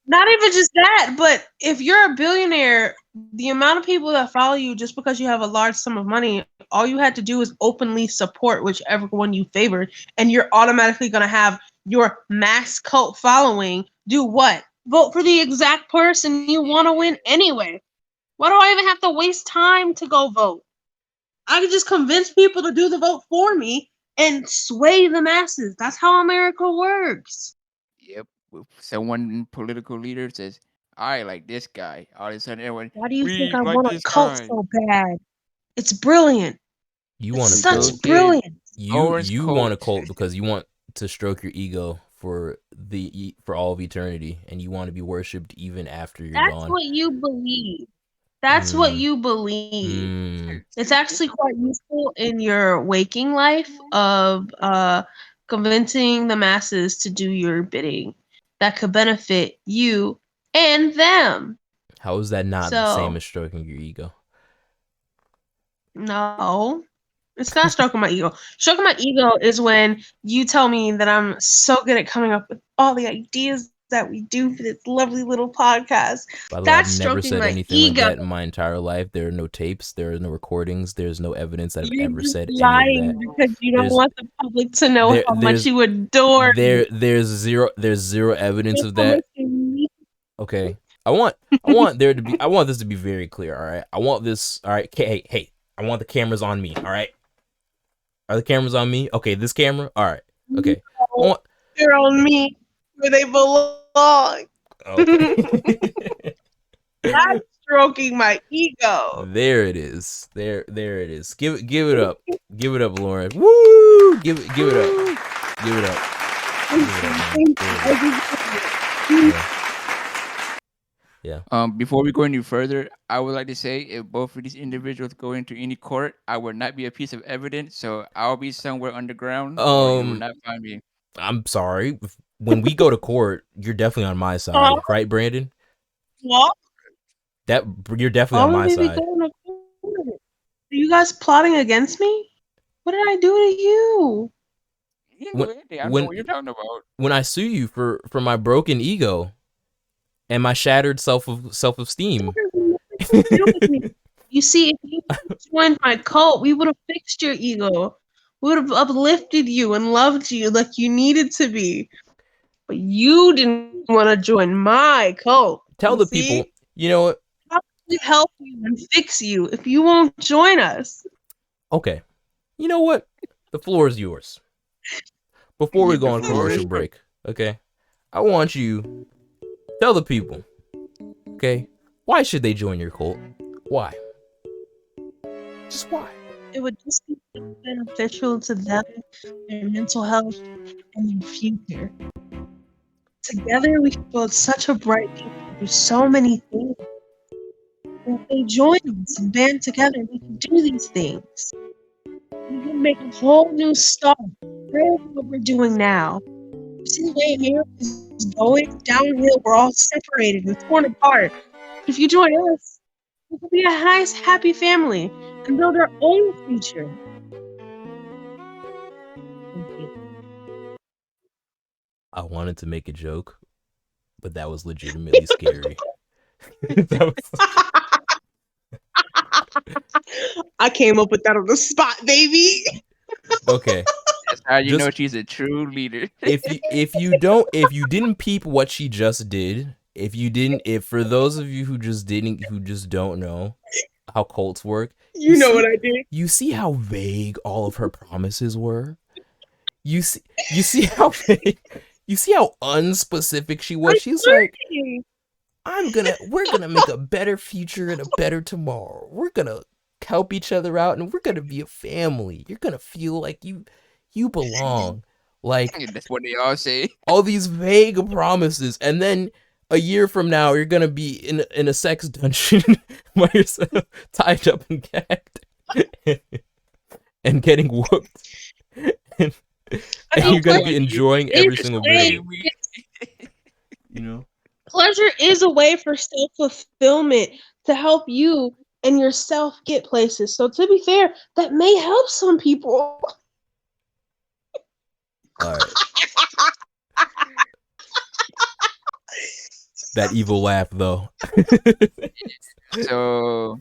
not even just that, but if you're a billionaire, the amount of people that follow you just because you have a large sum of money, all you had to do is openly support whichever one you favored, and you're automatically going to have your mass cult following do what? Vote for the exact person you want to win anyway. Why do I even have to waste time to go vote? I could just convince people to do the vote for me and sway the masses. That's how America works. Yep. Someone political leader says, I like this guy. All of a sudden, everyone. Why do you think I want a cult so bad? It's brilliant. You want such brilliant. You want a cult because you want to stroke your ego for all of eternity, and you want to be worshipped even after you're gone. That's what you believe. That's what you believe. It's actually quite useful in your waking life of convincing the masses to do your bidding. That could benefit you and them. How is that not the same as stroking your ego? No, it's not stroking my ego. Stroking my ego is when you tell me that I'm so good at coming up with all the ideas that we do for this lovely little podcast. By the way, I've never said anything like that in my entire life. There are no tapes. There are no recordings. There's no evidence that I've ever said any of that. Because you don't want the public to know how much you adore me. There's zero evidence of that. Okay. I want this to be very clear, all right? I want this, all right? Hey, I want the cameras on me, all right? Are the cameras on me? Okay, this camera? All right. Okay. They're on me where they belong. Okay. That's stroking my ego. There it is. There it is. Give it up. Give it up, Lauren. Woo! Give it up. Give it up. Give it up, man. Give it up. Yeah. Before we go any further, I would like to say if both of these individuals go into any court, I would not be a piece of evidence, so I'll be somewhere underground. Or you will not find me. I'm sorry. When we go to court, you're definitely on my side, right, Brandon? What? That you're definitely on my side. Are you guys plotting against me? What did I do to you? Yeah, I know what you're talking about. When I sue you for my broken ego and my shattered self-esteem. You see, if you joined my cult, we would have fixed your ego. We would have uplifted you and loved you like you needed to be. But you didn't want to join my cult. Tell the people, you know what? How can we help you and fix you if you won't join us? Okay. You know what? The floor is yours. Before we go on commercial break, okay? I want you tell the people, okay? Why should they join your cult? Why? Just why? It would just be beneficial to them, their mental health, and their future. Together, we can build such a bright future. There's so many things. And if they join us and band together, we can do these things. We can make a whole new start. Rather than what we're doing now. You see the way America is going downhill. We're all separated and torn apart. But if you join us, we can be a nice, happy family and build our own future. Thank you. I wanted to make a joke, but that was legitimately scary. I came up with that on the spot, baby. Okay. That's how you know she's a true leader. if you didn't peep what she just did, if for those of you who just don't know how cults work, you know what I did. You see how vague all of her promises were? You see how vague, you see how unspecific she was? She's like, we're gonna make a better future and a better tomorrow. We're gonna help each other out and we're gonna be a family. You're gonna feel like you belong. Like that's what they all say. All these vague promises, and then a year from now you're gonna be in a sex dungeon by yourself, tied up and gagged, and getting whooped. And you're gonna be enjoying every single bit of it. You know? Pleasure is a way for self-fulfillment to help you and yourself get places. So to be fair, that may help some people. All right. That evil laugh, though. So.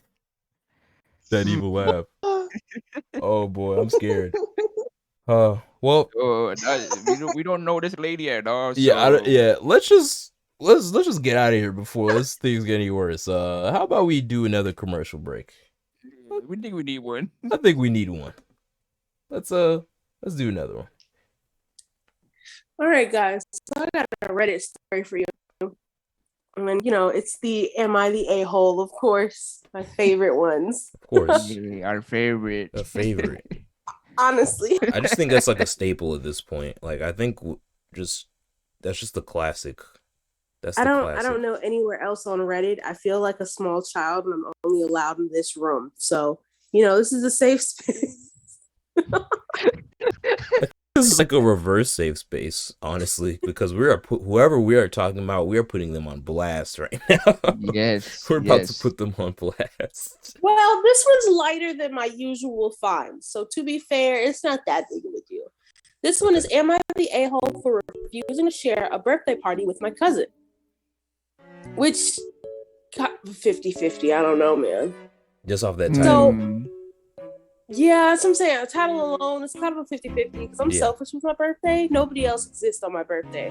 That evil laugh. Oh boy, I'm scared. Well. We don't know this lady at all. So. Yeah. Let's just get out of here before this thing's get any worse. How about we do another commercial break? We think we need one. I think we need one. Let's do another one. All right, guys. So I got a Reddit story for you. And, it's the Am I the A-hole, of course. My favorite ones. Of course. Our favorite. A favorite. Honestly. I just think that's like a staple at this point. Like, I think that's just the classic. I don't know anywhere else on Reddit. I feel like a small child and I'm only allowed in this room. So, this is a safe space. This is like a reverse safe space, honestly, because whoever we are talking about, we are putting them on blast right now. Yes. We're about to put them on blast. Well, this one's lighter than my usual finds. So to be fair, it's not that big of a deal. This one is, am I the a-hole for refusing to share a birthday party with my cousin? Which, 50-50, I don't know, man. Just off that title. So, yeah, that's what I'm saying. A title alone is kind of a 50-50 because I'm selfish with my birthday. Nobody else exists on my birthday.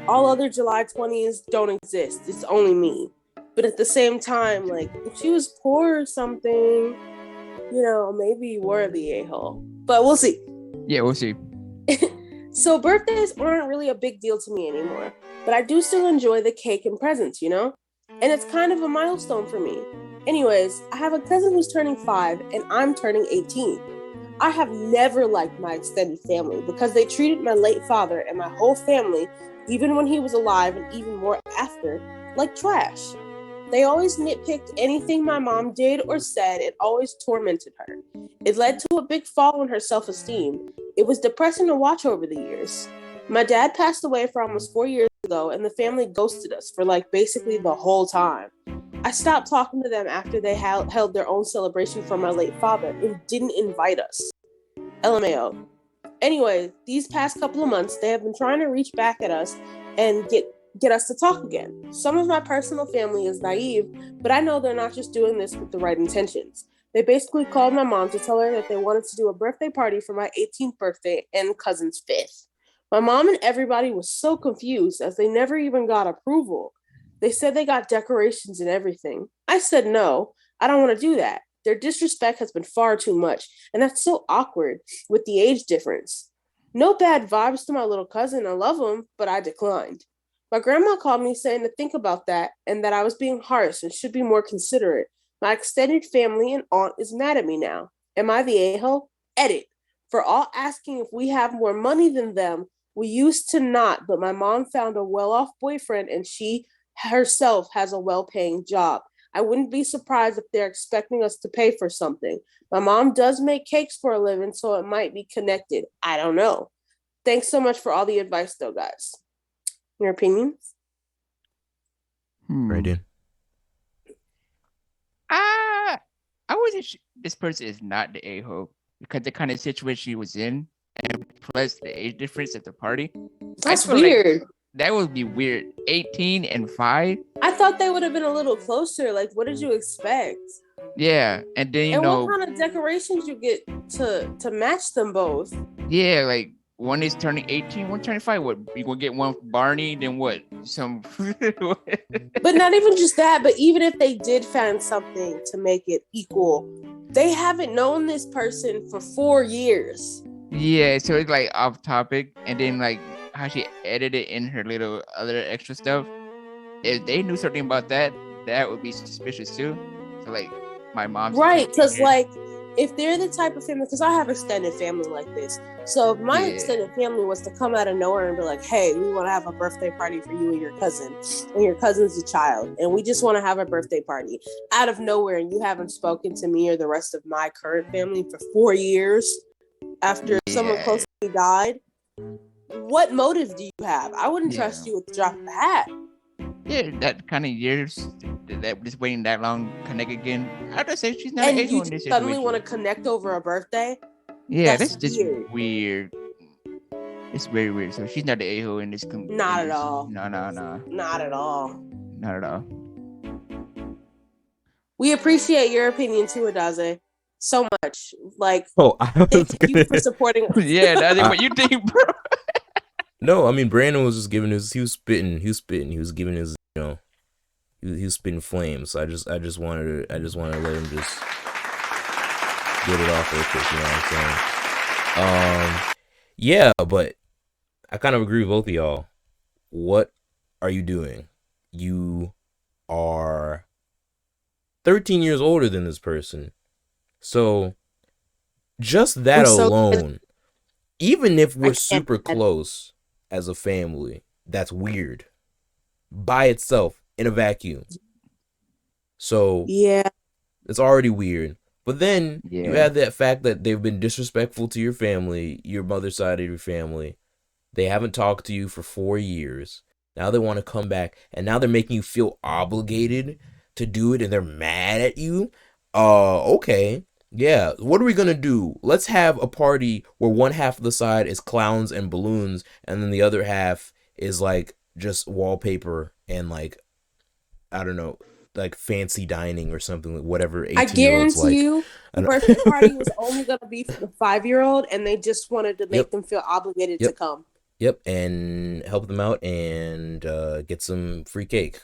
All other July 20s don't exist. It's only me. But at the same time, like, if she was poor or something, maybe you were the a-hole. But we'll see. Yeah, we'll see. So birthdays aren't really a big deal to me anymore. But I do still enjoy the cake and presents, And it's kind of a milestone for me. Anyways, I have a cousin who's turning 5 and I'm turning 18. I have never liked my extended family because they treated my late father and my whole family, even when he was alive and even more after, like trash. They always nitpicked anything my mom did or said. It always tormented her. It led to a big fall in her self-esteem. It was depressing to watch over the years. My dad passed away for almost 4 years ago, and the family ghosted us for basically the whole time. I stopped talking to them after they held their own celebration for my late father and didn't invite us. LMAO. Anyway, these past couple of months, they have been trying to reach back at us and get us to talk again. Some of my personal family is naive, but I know they're not just doing this with the right intentions. They basically called my mom to tell her that they wanted to do a birthday party for my 18th birthday and cousin's 5th. My mom and everybody was so confused as they never even got approval. They said they got decorations and everything. I said no, I don't want to do that. Their disrespect has been far too much, and that's so awkward with the age difference. No bad vibes to my little cousin, I love him, but I declined. My grandma called me saying to think about that and that I was being harsh and should be more considerate. My extended family and aunt is mad at me now. Am I the a-hole? Edit. For all asking if we have more money than them, we used to not, but my mom found a well-off boyfriend and she herself has a well-paying job. I wouldn't be surprised if they're expecting us to pay for something. My mom does make cakes for a living, so it might be connected. I don't know. Thanks so much for all the advice, though, guys. Your opinions? Right in. I wasn't this person is not the a-hole because the kind of situation she was in, and plus the age difference at the party. That's weird. That would be weird. 18 and 5. I thought they would have been a little closer. What did you expect? Yeah, and then you know what kind of decorations you get to match them both? Yeah, one is turning 18, one turning 5. What, you gonna get one for Barney? Then what? Some. But not even just that. But even if they did find something to make it equal, they haven't known this person for 4 years. Yeah, so it's off topic, and then how she edited in her little other extra stuff. If they knew something about that, that would be suspicious too. So my mom's right, because if they're the type of family, because I have extended family like this. So if my extended family was to come out of nowhere and be like, hey, we want to have a birthday party for you and your cousin, and your cousin's a child, and we just want to have a birthday party out of nowhere, and you haven't spoken to me or the rest of my current family for 4 years after someone close to me died, what motive do you have? I wouldn't trust you with the drop of a hat. Yeah, that kind of years that just waiting that long connect again. I'd just say she's not an a-hole in this situation. Suddenly want to connect over a birthday? Yeah, that's just weird. It's very weird. So she's not the a-hole in this. Not at all. No. Not at all. Not at all. We appreciate your opinion too, Adaze. So much. I was thank you for supporting us. Yeah, Adaze, what you think, bro? No, I mean Brandon was just giving he was spitting, he was giving his, he was spitting flames. So I just wanted to let him just get it off real quick, you know what I'm saying? Yeah, but I kind of agree with both of y'all. What are you doing? You are 13 years older than this person. So just that alone, even if we're super close as a family, that's weird by itself in a vacuum. So yeah, it's already weird. But then you add that fact that they've been disrespectful to your family, your mother's side of your family. They haven't talked to you for 4 years. Now they want to come back, and now they're making you feel obligated to do it, and they're mad at you. Okay. Yeah, what are we gonna do? Let's have a party where one half of the side is clowns and balloons, and then the other half is just wallpaper and I don't know, fancy dining or something, whatever 18-year-olds I guarantee you the birthday party was only gonna be for the 5-year-old, and they just wanted to make them feel obligated to come. Yep, and help them out and get some free cake.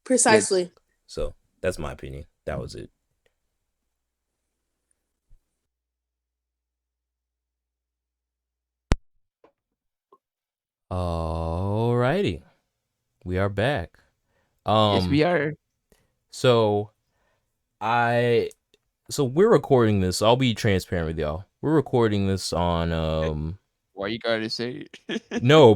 Precisely. Yep. So that's my opinion. That was it. Alrighty, we are back. Yes, we are. So we're recording this. I'll be transparent with y'all. We're recording this on Why you gotta say it? no,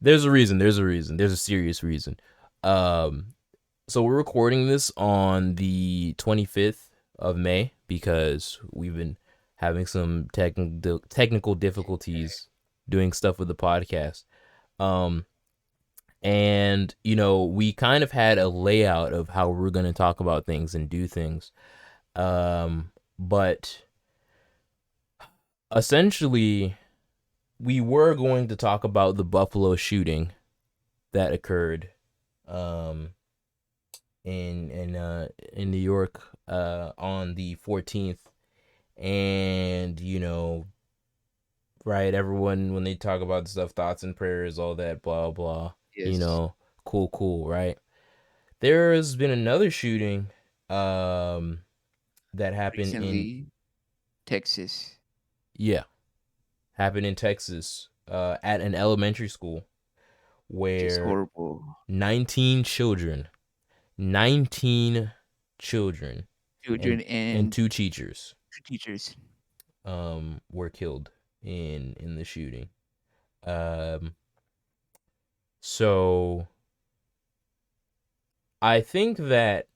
there's a reason. There's a serious reason. So we're recording this on the 25th of May because we've been having some technical difficulties doing stuff with the podcast. And we kind of had a layout of how we're going to talk about things and do things. But essentially we were going to talk about the Buffalo shooting that occurred in New York on the 14th. And right, everyone, when they talk about stuff, thoughts and prayers, all that blah blah, Yes. Cool, right? There's been another shooting that happened Recently, Texas. happened in Texas at an elementary school Which is where horrible. 19 children Children and and two teachers teachers. were killed in the shooting. So I think that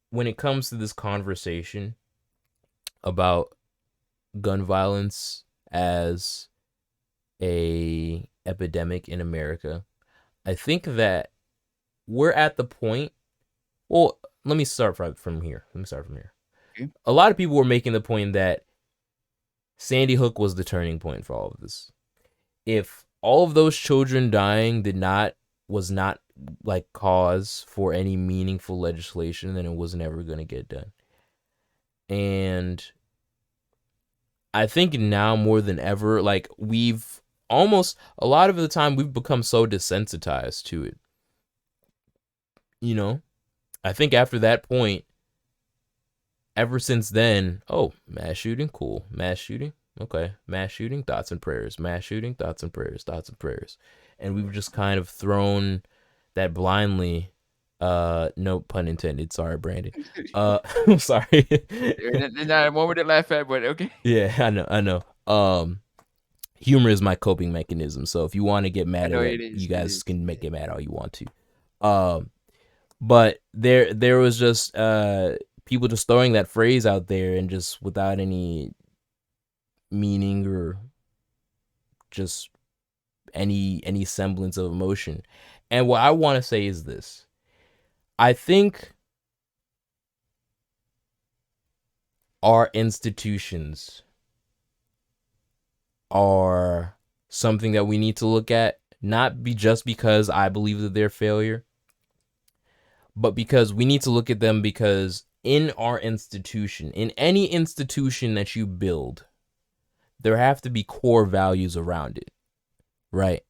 when it comes to this conversation about gun violence as a epidemic in America, I think that we're at the point. Well, let me start from here. Okay. A lot of people were making the point that Sandy Hook was the turning point for all of this. If all of those children dying was not like cause for any meaningful legislation, then it was never going to get done. And I think now more than ever, like we've almost a lot of the time we've become so desensitized to it. I think after that point, ever since then, mass shooting, cool. Mass shooting, okay. Mass shooting, thoughts and prayers. Mass shooting, thoughts and prayers. And we've just kind of thrown that blindly. No pun intended. Sorry, Brandon. I'm sorry. There's not a moment to laugh at, but okay. Yeah, I know. Humor is my coping mechanism. So if you want to get mad at it, you guys can get mad all you want to. But there was just people just throwing that phrase out there and just without any meaning or just any semblance of emotion. And what I want to say is this. I think our institutions are something that we need to look at, not just because I believe that they're failure, but because we need to look at them because in our institution, in any institution that you build, there have to be core values around it, right?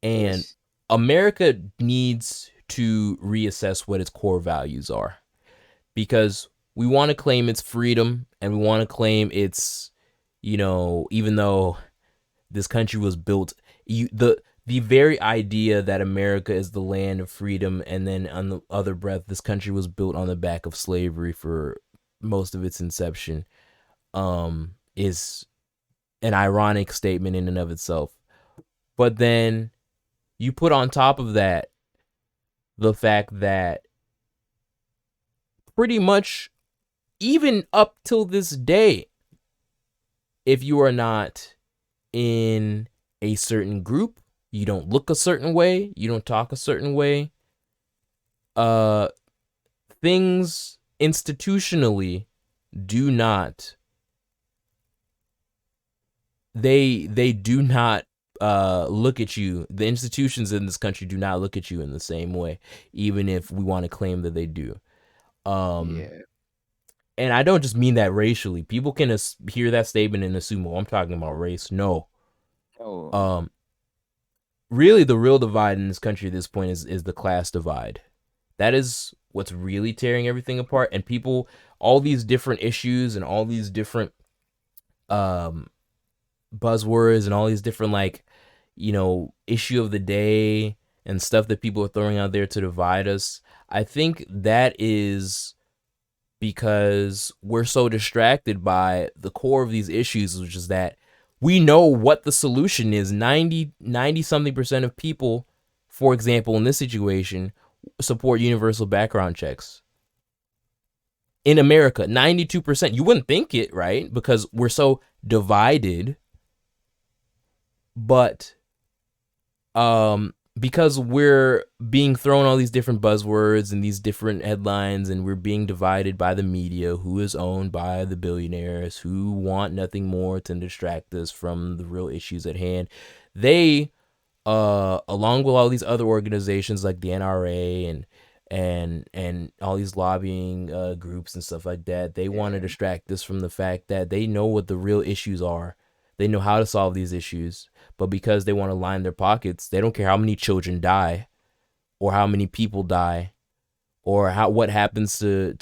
And Yes. America needs to reassess what its core values are, because we want to claim its freedom and we want to claim its, even though this country was built, the very idea that America is the land of freedom, and then on the other breath, this country was built on the back of slavery for most of its inception, is an ironic statement in and of itself. But then you put on top of that the fact that pretty much even up till this day, if you are not in a certain group, you don't look a certain way, you don't talk a certain way, things institutionally do not, they do not look at you. The institutions in this country do not look at you in the same way, even if we want to claim that they do. Yeah. And I don't just mean that racially. People can hear that statement and assume, I'm talking about race. No. Oh. Really, the real divide in this country at this point is the class divide. That is what's really tearing everything apart. And people, all these different issues and all these different buzzwords and all these different issue of the day and stuff that people are throwing out there to divide us, I think that is because we're so distracted by the core of these issues, which is that we know what the solution is. 90 something percent of people, for example, in this situation, support universal background checks. In America, 92%. You wouldn't think it, right? Because we're so divided. But because we're being thrown all these different buzzwords and these different headlines, and we're being divided by the media, who is owned by the billionaires, who want nothing more to distract us from the real issues at hand, they, along with all these other organizations like the NRA and all these lobbying groups and stuff like that, they want to distract us from the fact that they know what the real issues are. They know how to solve these issues, but because they want to line their pockets, they don't care how many children die, or how many people die, or what happens to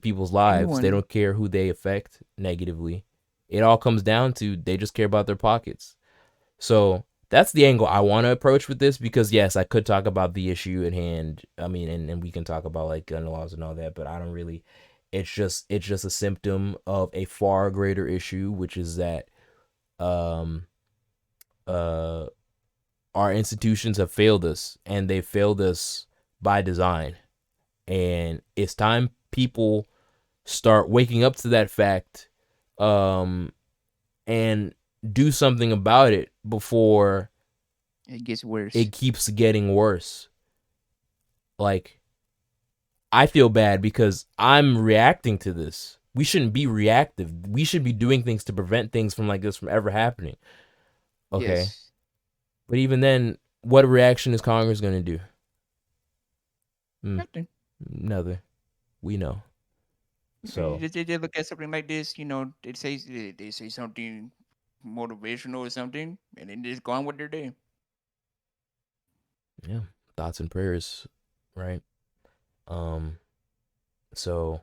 people's lives. They don't care who they affect negatively. It all comes down to they just care about their pockets. So that's the angle I want to approach with this, because yes, I could talk about the issue at hand. I mean, and we can talk about like gun laws and all that, but I don't really. It's just a symptom of a far greater issue, which is that our institutions have failed us, and they failed us by design. And it's time people start waking up to that fact, and do something about it before it gets worse. It keeps getting worse. Like, I feel bad because I'm reacting to this. We shouldn't be reactive. We should be doing things to prevent things from like this from ever happening. Okay. Yes. But even then, what reaction is Congress going to do? Nothing. Nothing. We know. So they look at something like this, they say something motivational or something, and then just go on with their day. Yeah, thoughts and prayers, right? So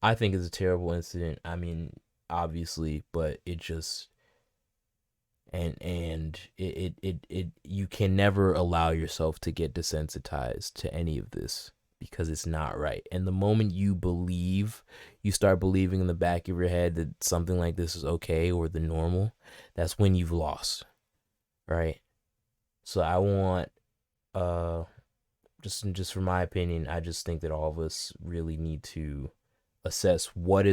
I think it's a terrible incident. I mean, obviously, but it just and it you can never allow yourself to get desensitized to any of this, because it's not right. And the moment you start believing in the back of your head that something like this is okay or the normal, that's when you've lost, right? So I want, just from my opinion, I just think that all of us really need to assess what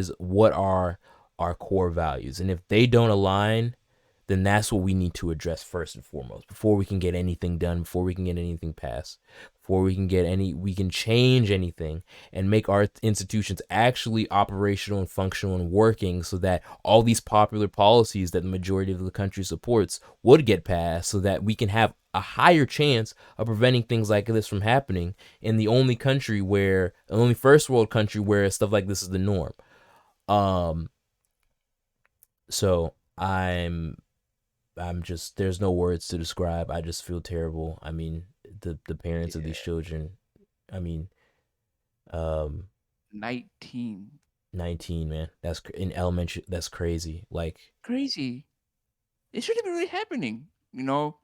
are our core values, and if they don't align, then that's what we need to address first and foremost before we can get anything done, before we can get anything passed, before we can change anything and make our institutions actually operational and functional and working, so that all these popular policies that the majority of the country supports would get passed, so that we can have a higher chance of preventing things like this from happening in the only first world country where stuff like this is the norm. So I'm just, there's no words to describe. I just feel terrible. I mean, the parents of these children, I mean, 19, man. That's in elementary. That's crazy. Like, crazy. It shouldn't be really happening, Well,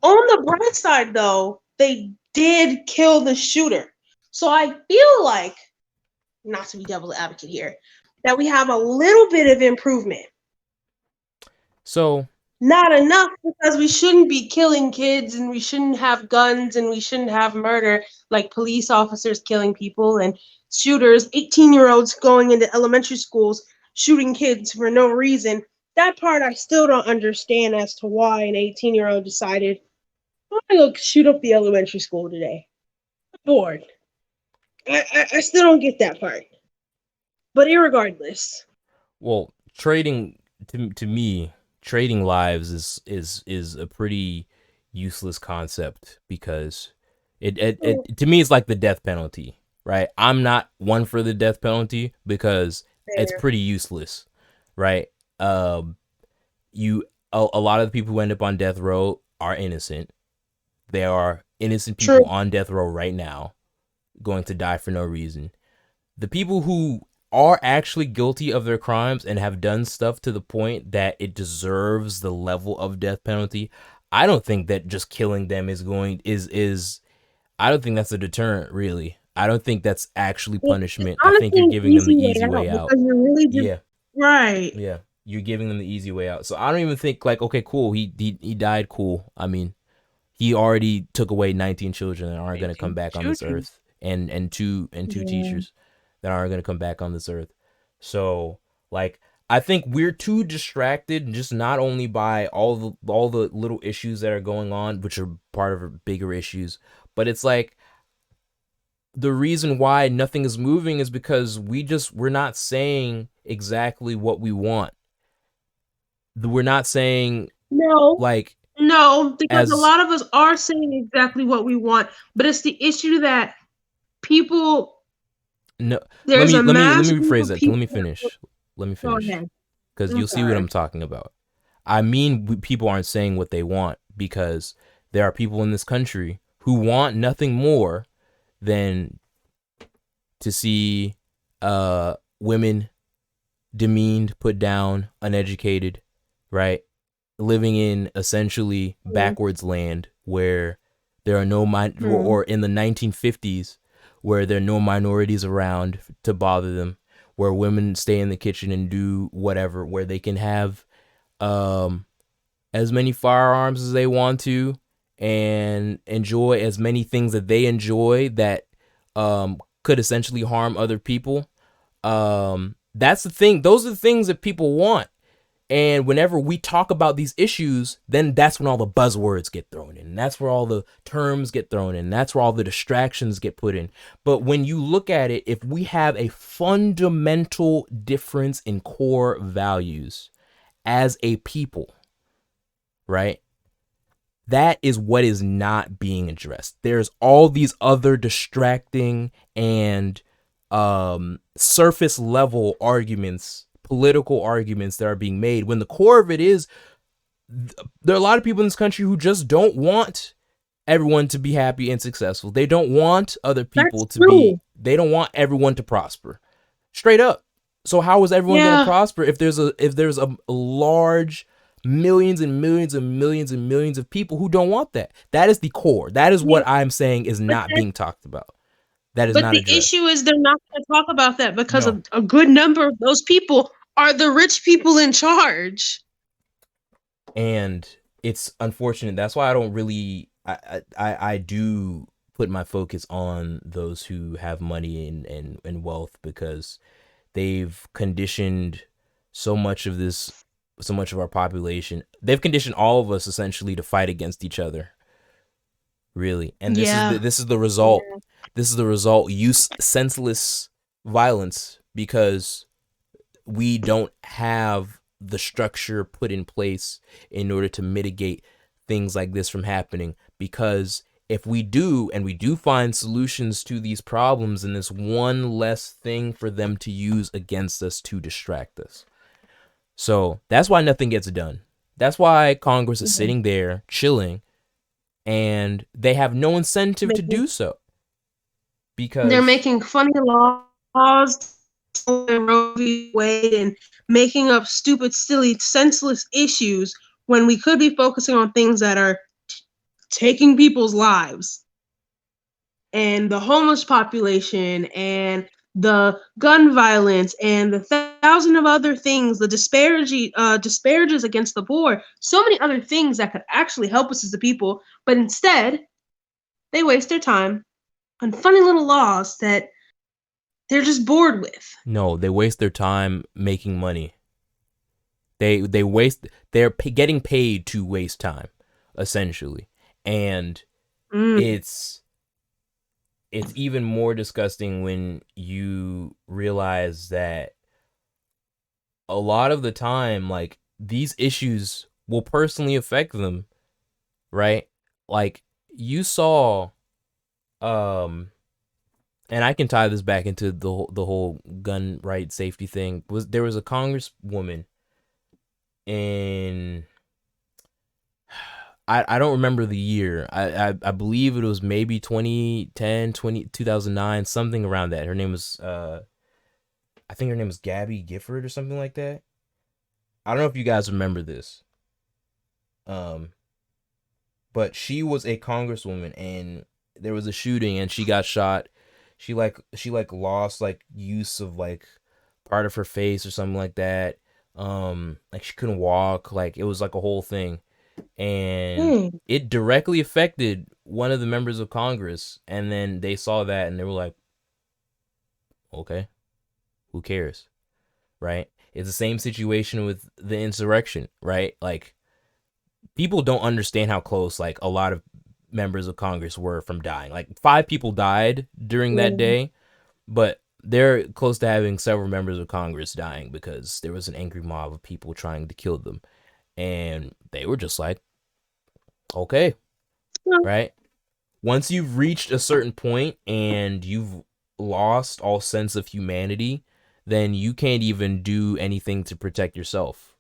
on the bright side, though, they did kill the shooter. So I feel like, not to be devil's advocate here, that we have a little bit of improvement. So not enough, because we shouldn't be killing kids, and we shouldn't have guns, and we shouldn't have murder, like police officers killing people and shooters, 18-year-olds going into elementary schools shooting kids for no reason. That part I still don't understand as to why an 18-year-old decided, I'm gonna go shoot up the elementary school today. I'm bored. I still don't get that part. But irregardless. Well, trading to me, trading lives is a pretty useless concept, because it to me it's like the death penalty, right? I'm not one for the death penalty because it's pretty useless, right? A lot of the people who end up on death row are innocent. There are innocent people on death row right now going to die for no reason. The people who are actually guilty of their crimes and have done stuff to the point that it deserves the level of death penalty, I don't think that just killing them is I don't think that's a deterrent, really. I don't think that's actually It's punishment. I think honestly you're an giving them easy the way easy out way out. because you're really just Yeah. right. Yeah. You're giving them the easy way out. So I don't even think like, okay, cool. He died. Cool. I mean, he already took away 19 children that aren't going to come 19 back on this children. earth, and two Yeah. teachers that aren't going to come back on this earth. So like, I think we're too distracted, just not only by all the little issues that are going on, which are part of bigger issues, but it's like the reason why nothing is moving is because we're not saying exactly what we want. We're not saying No, like no, because a as lot of us are saying exactly what we want, but it's the issue that people no. Let there's me a let me let mass me group rephrase of that. people. Let me finish. Let me Go finish. ahead. Because I'm you'll see what sorry. I'm talking about. I mean, people aren't saying what they want because there are people in this country who want nothing more than to see women demeaned, put down, uneducated, right? Living in essentially backwards land where there are no or in the 1950s where there are no minorities around to bother them, where women stay in the kitchen and do whatever, where they can have as many firearms as they want to and enjoy as many things that they enjoy that could essentially harm other people. That's the thing. Those are the things that people want. And whenever we talk about these issues, then that's when all the buzzwords get thrown in. That's where all the terms get thrown in. That's where all the distractions get put in. But when you look at it, if we have a fundamental difference in core values as a people, right? That is what is not being addressed. There's all these other distracting and surface level arguments, political arguments that are being made when the core of it is there are a lot of people in this country who just don't want everyone to be happy and successful. They don't want other people That's to true. they don't want everyone to prosper. Straight up. So how is everyone going to Yeah, prosper if there's a large millions and millions and millions and millions of people who don't want that? That is the core. That is yeah. what I'm saying is But not being talked about. That is but not the addressed. issue is they're not going to talk about that because No. a good number of those people are the rich people in charge. And it's unfortunate. That's why I don't really I do put my focus on those who have money and wealth because they've conditioned so much of our population. They've conditioned all of us essentially to fight against each other. Really. And Yeah. this is the result. This is the result. Use senseless violence because we don't have the structure put in place in order to mitigate things like this from happening. Because if we do, and we do find solutions to these problems, and this one less thing for them to use against us to distract us. So that's why nothing gets done. That's why Congress is sitting there chilling, and they have no incentive to do so. They're Because making funny laws, Roe v. Wade, and making up stupid, silly, senseless issues when we could be focusing on things that are taking people's lives. And the homeless population, and the gun violence, and the thousand of other things, the disparages against the poor, so many other things that could actually help us as a people, but instead, they waste their time on funny little laws that they're just bored with. no, they waste their time making money. Getting paid to waste time, essentially. And it's even more disgusting when you realize that a lot of the time, like, these issues will personally affect them, right? Like, you saw, and I can tie this back into the whole gun right safety thing. There was a congresswoman in, I don't remember the year. I believe it was maybe 2010, 2009, something around that. Her name was I think her name was Gabby Gifford or something like that. I don't know if you guys remember this. but she was a congresswoman, and there was a shooting, and she got shot. She lost like use of like part of her face or something like that. Like she couldn't walk. Like it was like a whole thing, and Hmm. it directly affected one of the members of Congress. And then they saw that, and they were like, "Okay, who cares?" Right? It's the same situation with the insurrection, right? Like people don't understand how close like a lot of members of Congress were from dying. Like 5 people died during that day, but they're close to having several members of Congress dying because there was an angry mob of people trying to kill them. And they were just like, okay, right? Once you've reached a certain point and you've lost all sense of humanity, then you can't even do anything to protect yourself,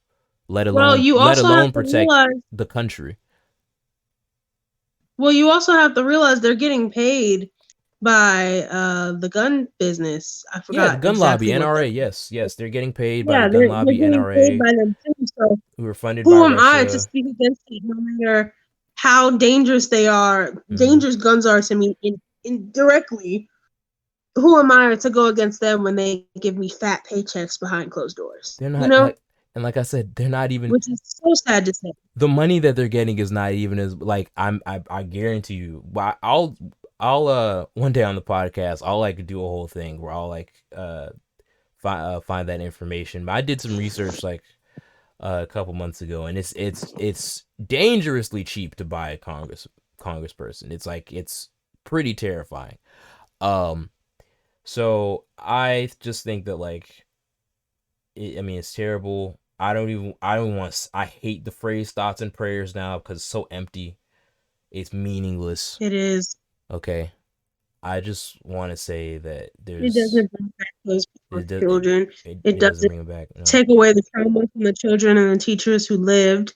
let Well, alone you let also have alone to protect realize. the country. Well, you also have to realize they're getting paid by the gun business. I Yeah, the forgot gun lobby, exactly what they're. NRA, yes, they're getting paid by the Yeah, gun they're lobby, getting paid NRA, by them too. So who were funded by who am I to Russia. speak against it? No matter how dangerous they are, dangerous guns are to me indirectly. Who am I to go against them when they give me fat paychecks behind closed doors? They're You not know, like I said, they're not even, which is so sad to say. the money that they're getting is not even as like I guarantee you. I'll one day on the podcast I'll like do a whole thing where I'll like find that information. But I did some research like a couple months ago, and it's dangerously cheap to buy a congressperson. It's like it's pretty terrifying. Um, so I just think that like I mean, it's terrible. I don't want. I hate the phrase thoughts and prayers now because it's so empty. It's meaningless. It is. Okay, I just want to say that It doesn't bring back those it does it, children. It it doesn't doesn't bring it back. No. take away the trauma from the children and the teachers who lived.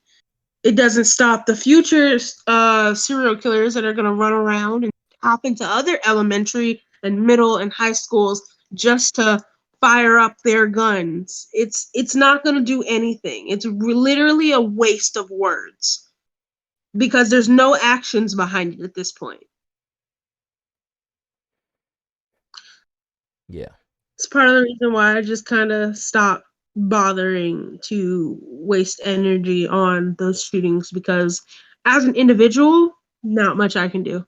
It doesn't stop the future serial killers that are going to run around and hop into other elementary and middle and high schools just to fire up their guns. It's not going to do anything. It's literally a waste of words because there's no actions behind it at this point. Yeah. It's part of the reason why I just kind of stopped bothering to waste energy on those shootings because as an individual, not much I can do.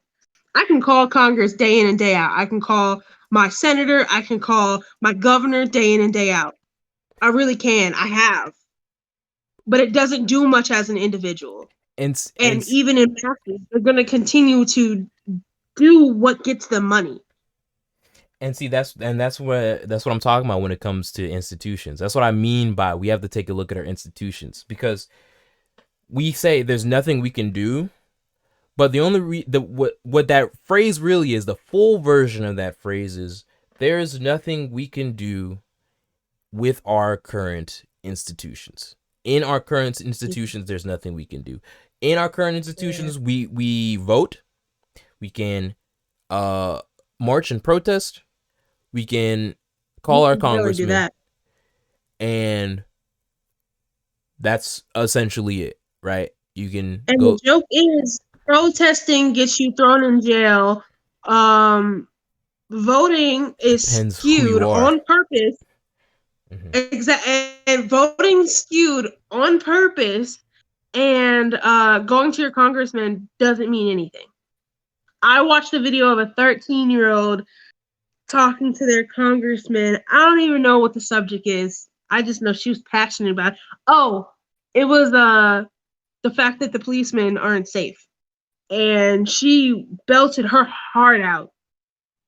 I can call Congress day in and day out. I can call my senator. I can call my governor day in and day out. I really can. I have. But it doesn't do much as an individual. And even in masses, they're going to continue to do what gets them money. And see, that's what I'm talking about when it comes to institutions. That's what I mean by we have to take a look at our institutions, because we say there's nothing we can do, but the only what that phrase really is, the full version of that phrase is there's nothing we can do with our current institutions. In our current institutions, there's nothing we can do. In our current institutions, we vote, we can march and protest. We can call our congressman, really do that. and that's essentially it, right? You can and go. The joke is protesting gets you thrown in jail. Voting is Depends who skewed you are. on purpose. And voting skewed on purpose, and going to your congressman doesn't mean anything. I watched a video of a 13-year-old talking to their congressman. I don't even know what the subject is. I just know she was passionate about it. Oh, it was the fact that the policemen aren't safe. And she belted her heart out.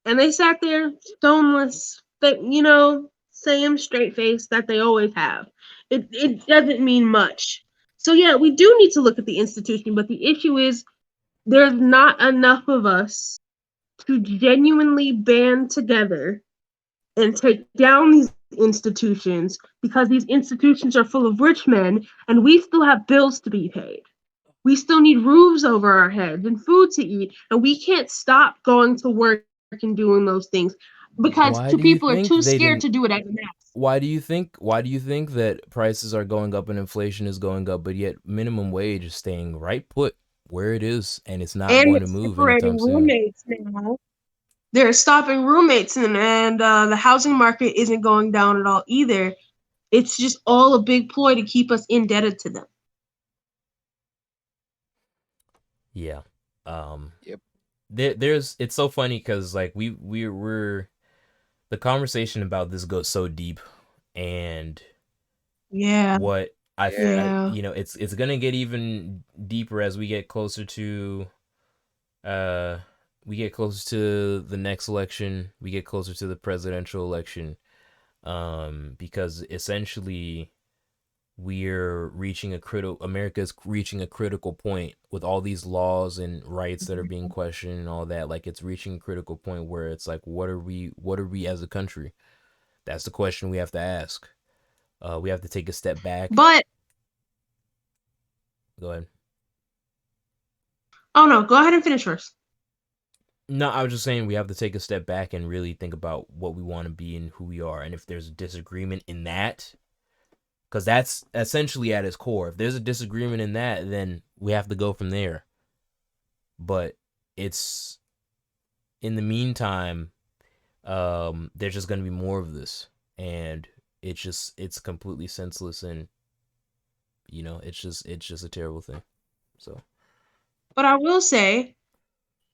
And they sat there stoneless, same straight face that they always have. It doesn't mean much. So yeah, we do need to look at the institution, but the issue is there's not enough of us to genuinely band together and take down these institutions, because these institutions are full of rich men and we still have bills to be paid. We still need roofs over our heads and food to eat, and we can't stop going to work and doing those things because people are too scared to do it as a mass. Why do you think that prices are going up and inflation is going up, but yet minimum wage is staying right put where it is, and it's not And going they're to move anytime separating soon. roommates now. They're stopping roommates, and the housing market isn't going down at all either. It's just all a big ploy to keep us indebted to them. Yeah. Yep. There's it's so funny because like we're the conversation about this goes so deep, and Yeah. what Yeah. you know, it's gonna get even deeper as we get closer to the next election, we get closer to the presidential election, because essentially America's reaching a critical point with all these laws and rights that are being questioned and all that. Like, it's reaching a critical point where it's like, what are we as a country? That's the question we have to ask. We have to take a step back. But Go ahead. oh no, go ahead and finish first. No, I was just saying we have to take a step back and really think about what we want to be and who we are. And if there's a disagreement in that, because that's essentially at its core. If there's a disagreement in that, then we have to go from there. But it's, in the meantime, there's just going to be more of this. And it's completely senseless, and, you know, it's just a terrible thing. So. But I will say,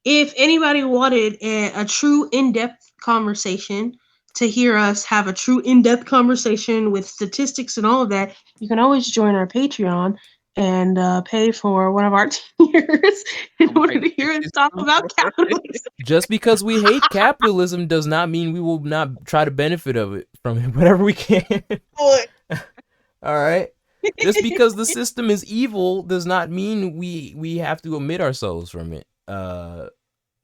if anybody wanted a true in-depth conversation, to hear us have a true in-depth conversation with statistics and all of that, you can always join our Patreon and pay for one of our tiers in order to hear us talk about capitalism. Just because we hate capitalism does not mean we will not try to benefit from it whatever we can. All right. Just because the system is evil does not mean we have to omit ourselves from it. You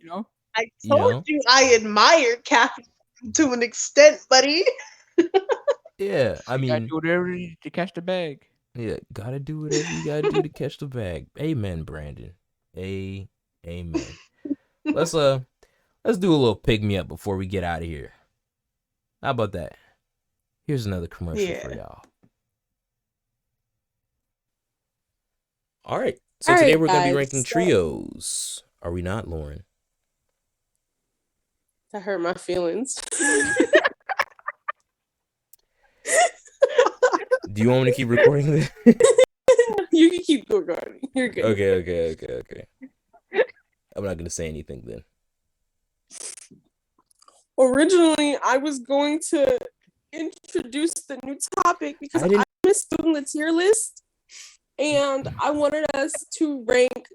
know? I told you I admire capitalism to an extent, buddy. Yeah, I mean, gotta do whatever you need to catch the bag. Yeah, gotta do whatever you gotta do to catch the bag. Amen, Brandon. Amen. Let's do a little pick me up before we get out of here. How about that? Here's another commercial for y'all. All right. So today we're gonna be ranking trios. Are we not, Lauren? That hurt my feelings. Do you want me to keep recording this? You can keep recording. You're good. Okay. I'm not gonna say anything then. Originally, I was going to introduce the new topic because I missed doing the tier list, and I wanted us to rank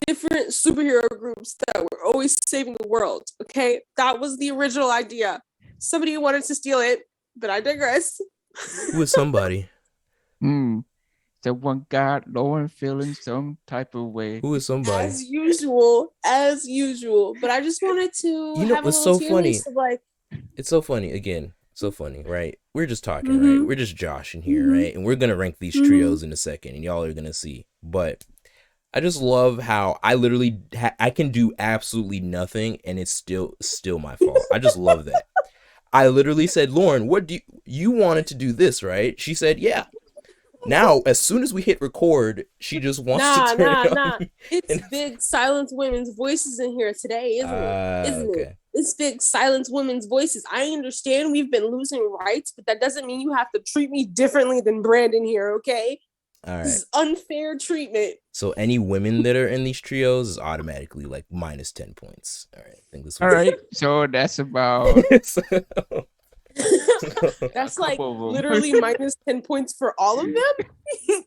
different superhero groups that were always saving the world. Okay, that was the original idea. Somebody wanted to steal it, but I digress. Who is somebody? Someone got Lauren feeling some type of way. Who is somebody? As usual. But I just wanted to have a little tier list of, like... It's so funny. Again, so funny, right? We're just talking, right? We're just joshing here, right? And we're gonna rank these trios in a second, and y'all are gonna see. But I just love how I literally I can do absolutely nothing, and it's still my fault. I just love that. I literally said, Lauren, what do you wanted to do this, right? She said, yeah. Now, as soon as we hit record, she just wants to turn it on. It's big silent women's voices in here today, isn't it? It's big silent women's voices. I understand we've been losing rights, but that doesn't mean you have to treat me differently than Brandon here, okay? All right. This is unfair treatment. So any women that are in these trios is automatically like minus 10 points. All right. I think this. All right. So that's about. That's like literally minus 10 points for all of them.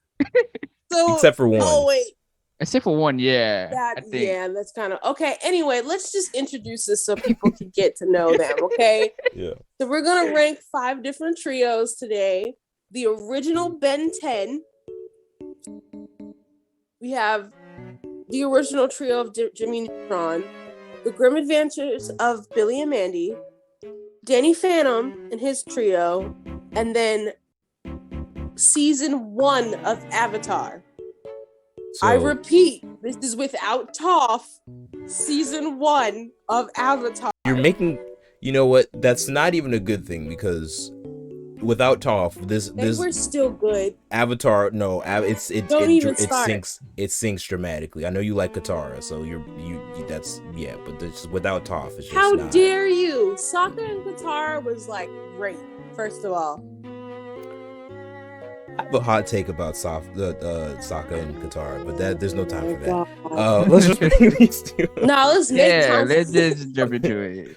So except for one. Oh wait. Except for one, yeah. That's kind of okay. Anyway, let's just introduce this so people can get to know them, okay? Yeah. So we're gonna rank 5 different trios today. The original Ben 10. We have the original trio of Jimmy Neutron, the Grim Adventures of Billy and Mandy, Danny Phantom and his trio, and then season 1 of Avatar. So, I repeat, this is without Toph. Season 1 of Avatar. You're making, you know what? That's not even a good thing, because without Toph, They were still good. Avatar, no, Don't even start. it sinks dramatically. I know you like Katara, so you that's but just without Toph, it's just How not. dare you? Sokka and Katara was like great. First of all, I have a hot take about Sokka and Katara, but there's no time for that. God. Let's just bring these two. No, let's make time. let's just jump into it.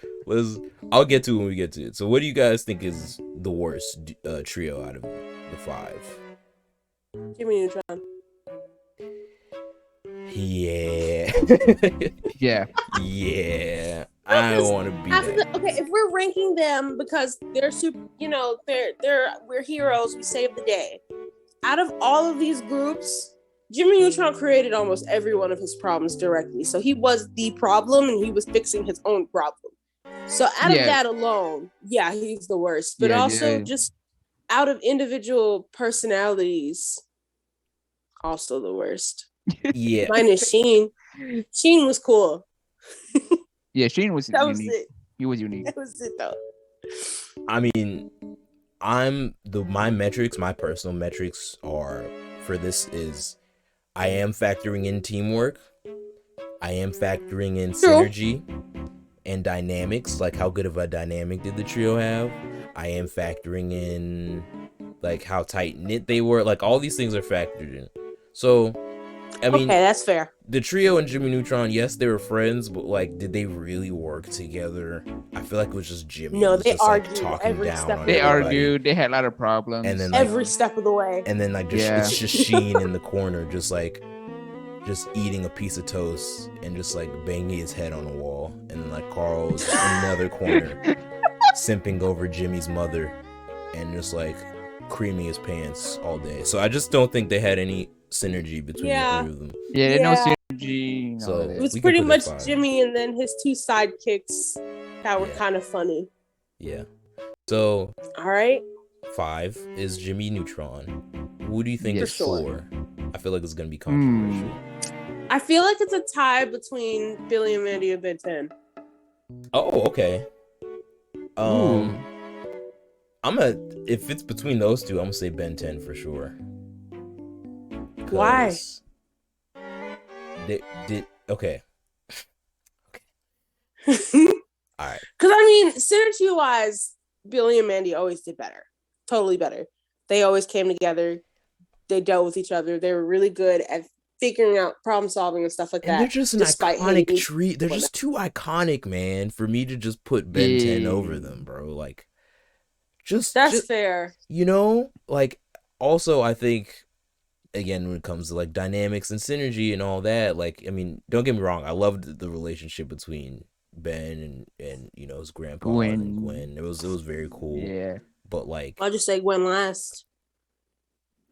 I'll get to it when we get to it. So, what do you guys think is the worst trio out of the 5? Jimmy Neutron. Yeah. Yeah. I don't want to be that. Okay, if we're ranking them because they're super, we're heroes. We save the day. Out of all of these groups, Jimmy Neutron created almost every one of his problems directly. So he was the problem, and he was fixing his own problem. So out of that alone, he's the worst. But just out of individual personalities, also the worst. Yeah. Minus Sheen. Sheen was cool. Yeah, Sheen was that unique. Was it. He was unique. That was it though. I mean, my personal metrics are for this is I am factoring in teamwork. I am factoring in synergy and dynamics, like how good of a dynamic did the trio have. I am factoring in like how tight knit they were. Like all these things are factored in. So I mean, okay, that's fair. The trio and Jimmy Neutron, yes, they were friends, but like, did they really work together? I feel like it was just Jimmy. No, they just, argued like, talking every down step. on They everybody. argued. They had a lot of problems. And then like, every step of the way. And then like, it's just Sheen in the corner, just eating a piece of toast and just like banging his head on the wall. And then like Carl's in another corner, simping over Jimmy's mother, and just like creaming his pants all day. So I just don't think they had any synergy between the three of them. Yeah, there's no synergy. So it was pretty much Jimmy and then his two sidekicks that were kind of funny. Yeah. So all right. 5 is Jimmy Neutron. Who do you think is 4? I feel like it's gonna be controversial. I feel like it's a tie between Billy and Mandy and Ben 10. Oh, okay. If it's between those two, I'm gonna say Ben 10 for sure. Why? Okay. All right. Because I mean, synergy wise, Billy and Mandy always did better. Totally better. They always came together. They dealt with each other. They were really good at figuring out problem solving and stuff like that. They're just an iconic treat. They're just too iconic, man, for me to just put Ben 10 over them, bro. Like, that's fair. You know, like, also I think, again, when it comes to like dynamics and synergy and all that, like, I mean, don't get me wrong, I loved the relationship between Ben and his grandpa and Gwen. It was very cool. Yeah. But like, I'll just say Gwen last.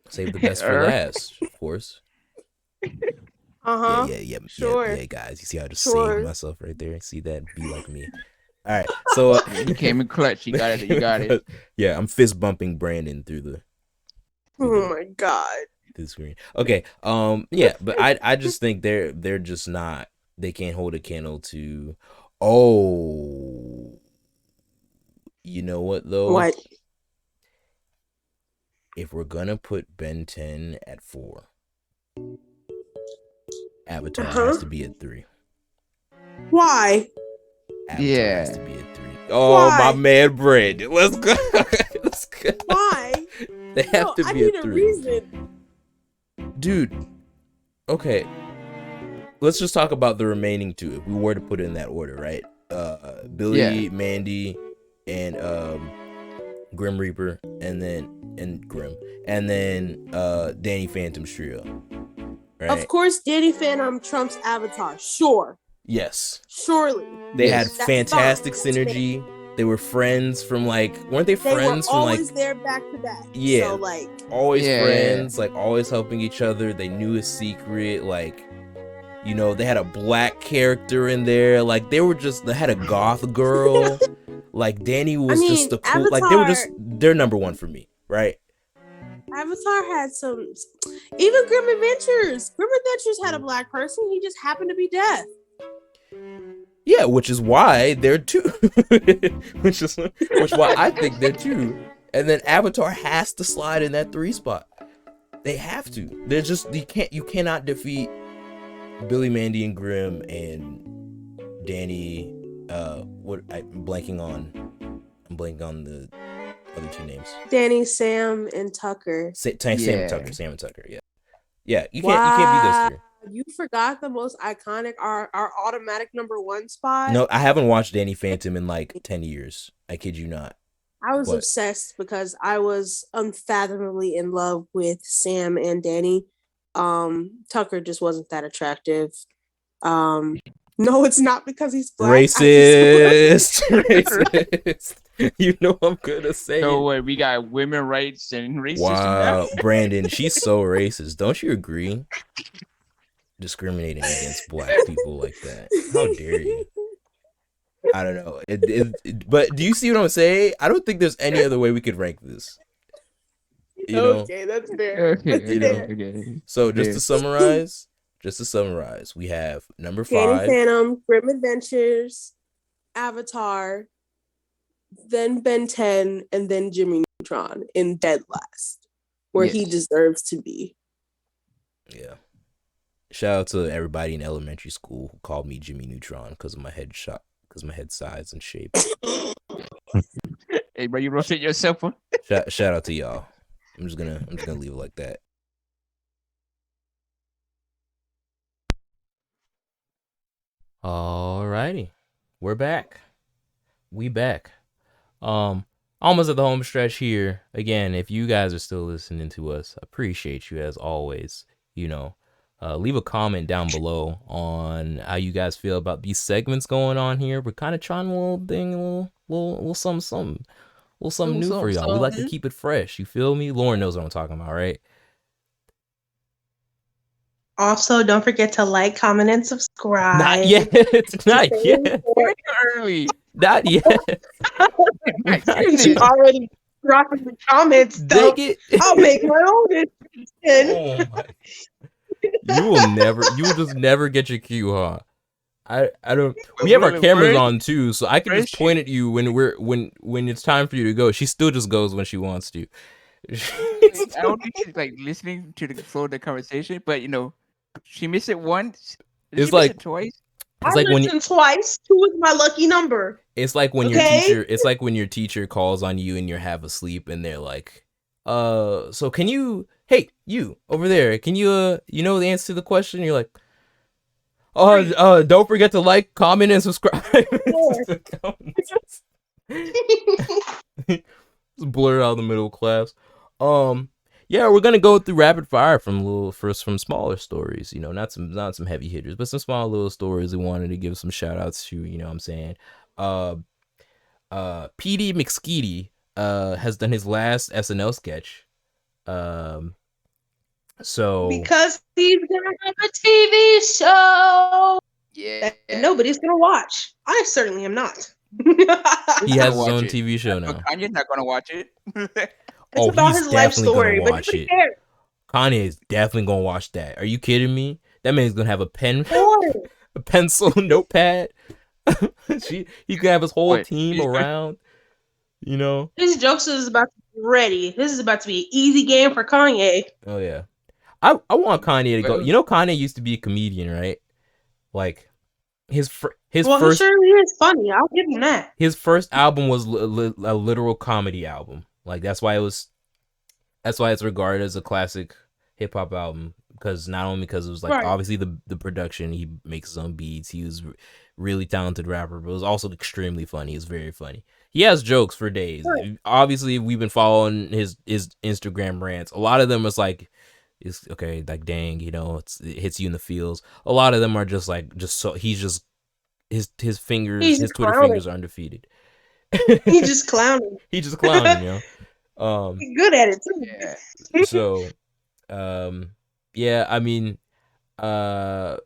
Save the best for last, of course. Yeah, sure. Yeah, guys, you see how I just saved myself right there? See that? Be like me. All right, so you came in clutch. You got it. Yeah, I'm fist bumping Brandon through the. Oh my god. The screen. Okay. Yeah, but I just think they're just not. They can't hold a candle to. Oh. You know what though? What? If we're gonna put Ben 10 at 4, Avatar has to be at 3. Why? Avatar has to be at 3. Oh, my man, Brandon. Let's go. Let's go. Why? They have to be at 3. I need a reason. Dude. Okay. Let's just talk about the remaining 2. If we were to put it in that order, right? Billy, Mandy, and Grim Reaper, and Grim, and then Danny Phantom's trio. Right? Of course, Danny Phantom trumps Avatar. Sure. Yes. Surely. They had fantastic synergy. They were friends from weren't they friends from always there back to back. Yeah. So always friends, always helping each other. They knew his secret. They had a black character in there. They had a goth girl. Danny was just the cool. Avatar, they're number 1 for me, right? Avatar had some, even Grim Adventures. Grim Adventures had a black person. He just happened to be Death. Yeah, which is why they're 2. which why I think they're 2. And then Avatar has to slide in that 3 spot. They have to. They're just you cannot defeat Billy, Mandy, and Grimm and Danny. I'm blanking on the other 2 names. Danny, Sam, and Tucker. Sam and Tucker. Yeah. You can't beat those 3. You forgot the most iconic, our automatic number 1 spot. No, I haven't watched Danny Phantom in like 10 years. I kid you not. I was obsessed because I was unfathomably in love with Sam and Danny. Tucker just wasn't that attractive. No, it's not because he's black. Racist. Racist. You know I'm gonna say. So what? We got women rights and racism. Wow, Brandon, she's so racist. Don't you agree? Discriminating against black people like that. How dare you? I don't know. But do you see what I'm saying? I don't think there's any other way we could rank this. You know? Okay, that's fair. Okay. So just to summarize, we have number 5. Danny Phantom, Grim Adventures, Avatar, then Ben 10, and then Jimmy Neutron in dead last, where he deserves to be. Yeah. Shout out to everybody in elementary school who called me Jimmy Neutron because of my head size and shape. Hey, bro, you roasted yourself one. Shout out to y'all. I'm just gonna leave it like that. Alrighty, we're back. We back. Almost at the home stretch here. Again, if you guys are still listening to us, appreciate you as always. Leave a comment down below on how you guys feel about these segments going on here. We're kind of trying a little thing, a little something new for y'all. We like to keep it fresh. You feel me? Lauren knows what I'm talking about, right? Also, don't forget to like, comment, and subscribe. Not yet. Not yet. Early. Not yet. You already dropping the comments. Dang it. I'll make my own. Oh my. You will just never get your cue, huh? I don't. We have our cameras on too, so I can just point at you when it's time for you to go. She still just goes when she wants to. I don't think she's like listening to the flow of the conversation, but she missed it once. It's like it twice. It's like when you twice. 2 is my lucky number. It's like when your teacher. It's like when your teacher calls on you and you're half asleep, and they're like, so can you? Hey, you over there. Can you? You know the answer to the question? You're like, don't forget to like, comment, and subscribe. Just blur out the middle class. Yeah, we're gonna go through rapid fire from smaller stories. Not some heavy hitters, but some small little stories. We wanted to give some shout outs to. You know what I'm saying? PD McSkeety has done his last SNL sketch. So because he's gonna have a TV show. Yeah. That nobody's gonna watch. I certainly am not. He has his own TV show now. Kanye's not gonna watch it. It's about his life story, but who cares? Kanye is definitely gonna watch that. Are you kidding me? That man's gonna have a pen, a pencil, notepad. He can have his whole team around. His jokes is about to be ready. This is about to be an easy game for Kanye. Oh yeah, I want Kanye to go. Kanye used to be a comedian, right? Like his first. He surely is funny. I'll give him that. His first album was a literal comedy album. Like that's why it's regarded as a classic hip hop album, because not only because it was like obviously the production, he makes his own beats, he was really talented rapper, but it was also extremely funny. It's very funny. He has jokes for days. Right. Obviously, we've been following his Instagram rants. A lot of them is like, it's okay, like dang, it hits you in the feels. A lot of them are just so he's just his fingers, his Twitter fingers are undefeated. He's just clowning. He's just clowning, He's good at it too. Yeah. So, yeah, I mean, as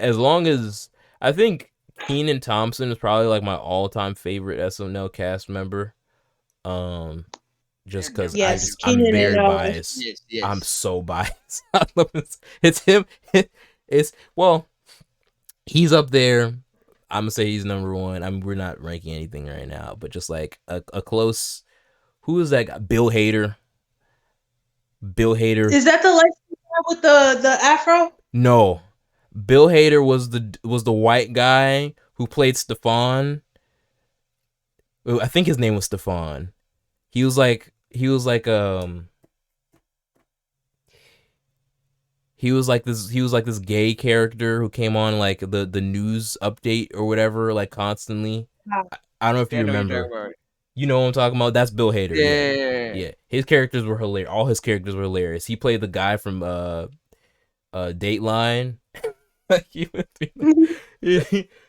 long as I think Kenan Thompson is probably like my all-time favorite SNL cast member. Just because I'm very biased. Yes. I'm so biased. It's him. He's up there. I'm gonna say he's number one. I mean, we're not ranking anything right now, but just like a close Who is that guy? Bill Hader. Bill Hader. Is that the light guy with the afro? No, Bill Hader was the white guy who played Stefan. I think his name was Stefan. He was like he was like this gay character who came on like the news update or whatever like constantly. Wow. I don't know if you I know what you're remember. talking about. You know what I'm talking about? That's Bill Hader. Yeah. Yeah. Yeah. His characters were hilarious. All his characters were hilarious. He played the guy from Dateline. Like, he would be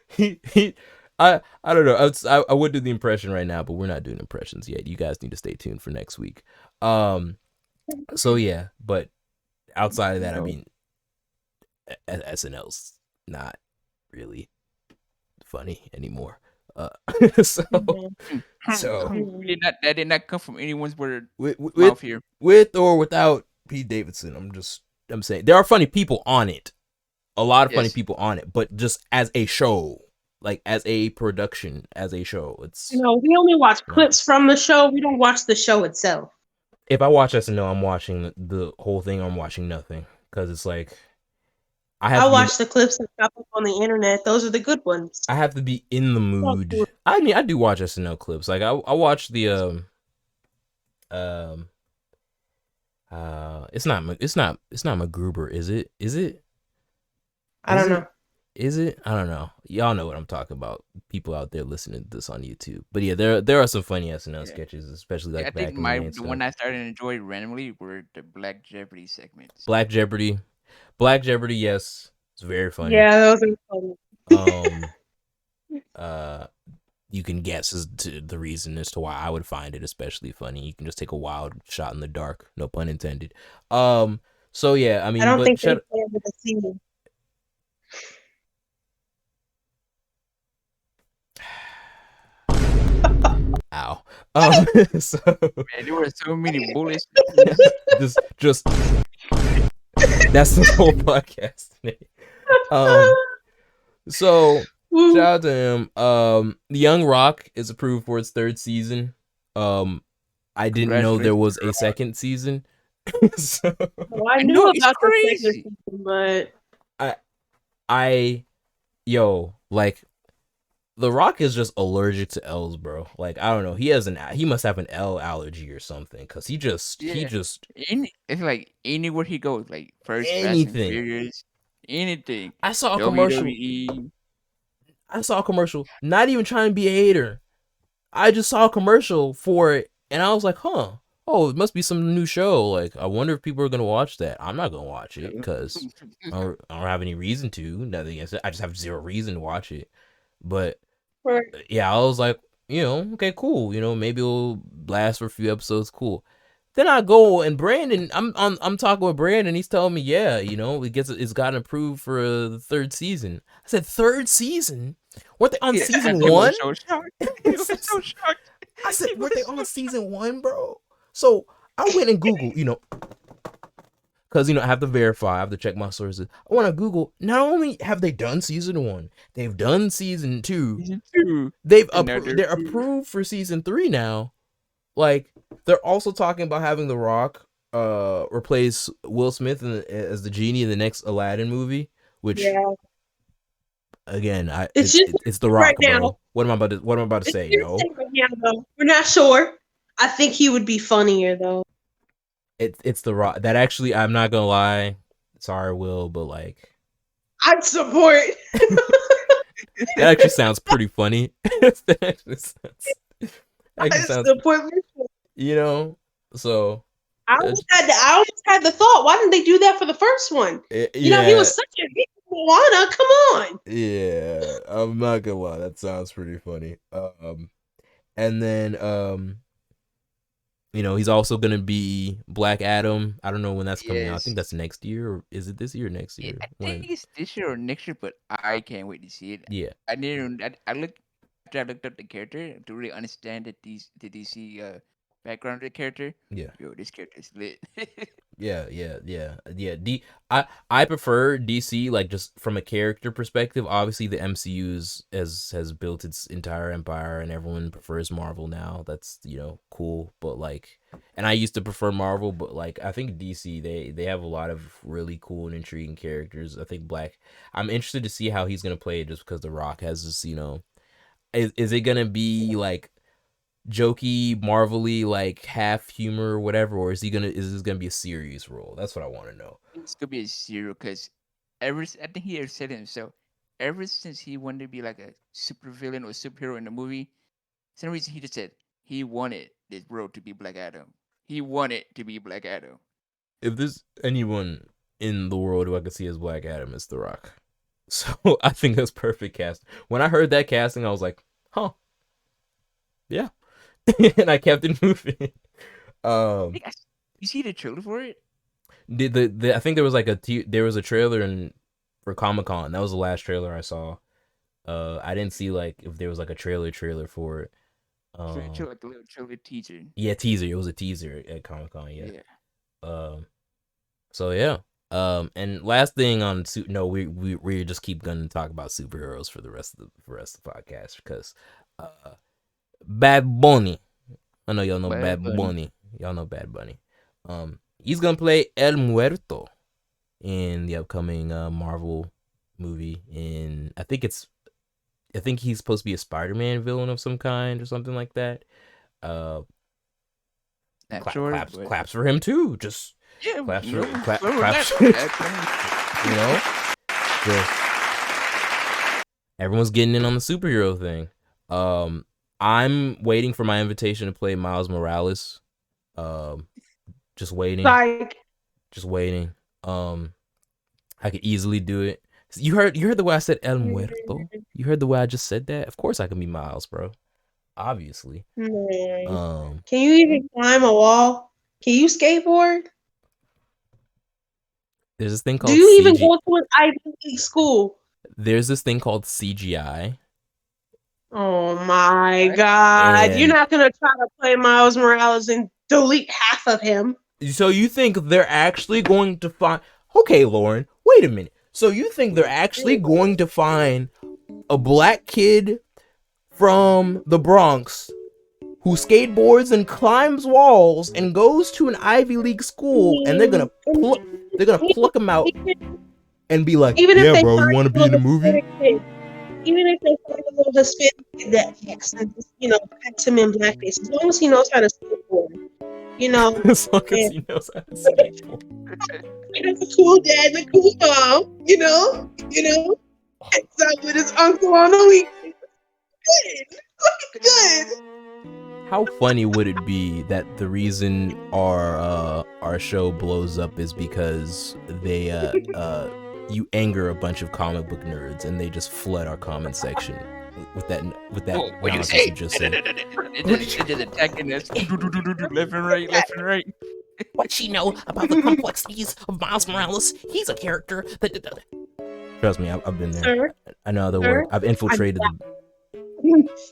he I don't know. I would do the impression right now, but we're not doing impressions yet. You guys need to stay tuned for next week. So yeah, but outside of that, I No. mean, SNL's not really funny anymore. So That did not come from anyone's word with mouth here. with or without Pete Davidson, I'm saying there are funny people on it. A lot of funny Yes. people on it, but just as a show, like as a production, as a show, it's We only watch clips from the show. We don't watch the show itself. if I watch SNL, I'm watching the whole thing. Or I'm watching nothing because it's like I watch the clips that pop up on the internet. Those are the good ones. I have to be in the mood. I mean, I do watch SNL clips. Like I watch the it's not MacGruber, is it? Is it? I don't know. Is it? I don't know. Y'all know what I'm talking about. People out there listening to this on YouTube. But yeah, there are some funny SNL sketches, especially like I back think in the day. the one I started to enjoy randomly were the Black Jeopardy segments. Black Jeopardy, yes, it's very funny. Yeah, those are funny. You can guess as to the reason as to why I would find it especially funny. You can just take a wild shot in the dark, no pun intended. So yeah, I mean, I don't but think they play with the scene. Ow. So Man, there were so many bullets. just that's the whole podcast. So shout out to him. The Young Rock is approved for its 3rd season. I didn't know there was a 2nd season. So Well, I knew about the 2nd season, but like The Rock is just allergic to L's, bro. Like I don't know. He must have an L allergy or something because he just it's like anywhere he goes, like first anything. Fast and Furious, anything. I saw a WWE. commercial. Not even trying to be a hater. I just saw a commercial for it, and I was like, "Huh? Oh, it must be some new show. Like, I wonder if people are gonna watch that. I'm not gonna watch it because I don't have any reason to. Nothing against it. I just have zero reason to watch it. But yeah, I was like, okay, cool. Maybe it'll last for a few episodes. Cool. Then I go and Brandon, I'm talking with Brandon. He's telling me, yeah, it's gotten approved for the 3rd season. I said 3rd season? Weren't they on season 1? So shocked. So shocked. I said, weren't they on season 1, bro? So I went and Googled, because I have to verify, I have to check my sources. I want to Google. Not only have they done season 1, they've done season 2. Season 2. They're approved for season 3 now. Like they're also talking about having The Rock replace Will Smith as the genie in the next Aladdin movie, which again, it's The Rock, right now. Bro. What am I about to say? No, right now, though. We're not sure. I think he would be funnier though. It's The Rock. That actually, I'm not gonna lie. Sorry, Will, but like, I'd support. That actually sounds pretty funny. That actually sounds. So I almost had the thought. Why didn't they do that for the first one? He was such a big Moana. Come on. Yeah, I'm not gonna lie. That sounds pretty funny. And then he's also gonna be Black Adam. I don't know when that's coming out. I think that's next year, or is it this year or next year? I think it's this year or next year, but I can't wait to see it. Yeah, I looked up the character to really understand the DC background of the character. Yeah, yo, this character is lit. Yeah. I prefer DC, like, just from a character perspective. Obviously, the MCU has built its entire empire, and everyone prefers Marvel now. That's cool, but like, and I used to prefer Marvel, but like, I think DC they have a lot of really cool and intriguing characters. I think Black. I'm interested to see how he's gonna play it, just because The Rock has this. Is it gonna be like jokey, marvelly, like half humor or whatever, or is this gonna be a serious role? That's what I want to know. It's gonna be a zero because I think he has said it himself. Ever since he wanted to be like a supervillain or superhero in the movie, for some reason he just said he wanted this role to be Black Adam. He wanted to be Black Adam. If there's anyone in the world who I could see as Black Adam, it's The Rock. So I think that's perfect cast. When I heard that casting, I was like, huh, yeah. And I kept it moving. You see the trailer for it? I think there was like there was a trailer for Comic-Con. That was the last trailer I saw. I didn't see like if there was like a trailer for it. Like a little trailer teaser. Yeah, teaser. It was a teaser at Comic-Con. Yeah. So yeah. And last thing on we just keep gonna talk about superheroes for the rest of the podcast because Bad Bunny. I know y'all know Bad Bunny. Y'all know Bad Bunny. He's gonna play El Muerto in the upcoming Marvel movie. I think he's supposed to be a Spider-Man villain of some kind or something like that. Claps for him too. Just claps for claps. Just everyone's getting in on the superhero thing. I'm waiting for my invitation to play Miles Morales. Just waiting. Just waiting. I could easily do it. You heard the way I said El Muerto? You heard the way I just said that? Of course I can be Miles, bro. Obviously. Can you even climb a wall? Can you skateboard? There's this thing called Do you even go to an Ivy League school? There's this thing called CGI. Oh my God. You're not going to try to play Miles Morales and delete half of him. So you think they're actually going to find... Okay, Lauren, wait a minute. So you think they're actually going to find a black kid from the Bronx who skateboards and climbs walls and goes to an Ivy League school, and they're gonna pluck him out and be like, yeah, bro, you want to be in the movie? Even if they find a little Hispanic kid that acts and acts him in blackface, as long as he knows how to skateboard, As long as he knows how to skateboard. He has a cool dad and a cool mom, Hangs out with his uncle on the weekend. Good. How funny would it be that the reason our show blows up is because they you anger a bunch of comic book nerds and they just flood our comment section with that nonsense you just said. They're just attacking us left and right. What she know about the complexities of Miles Morales? He's a character that... Trust me, I've been there. Sir? I know the word. I've infiltrated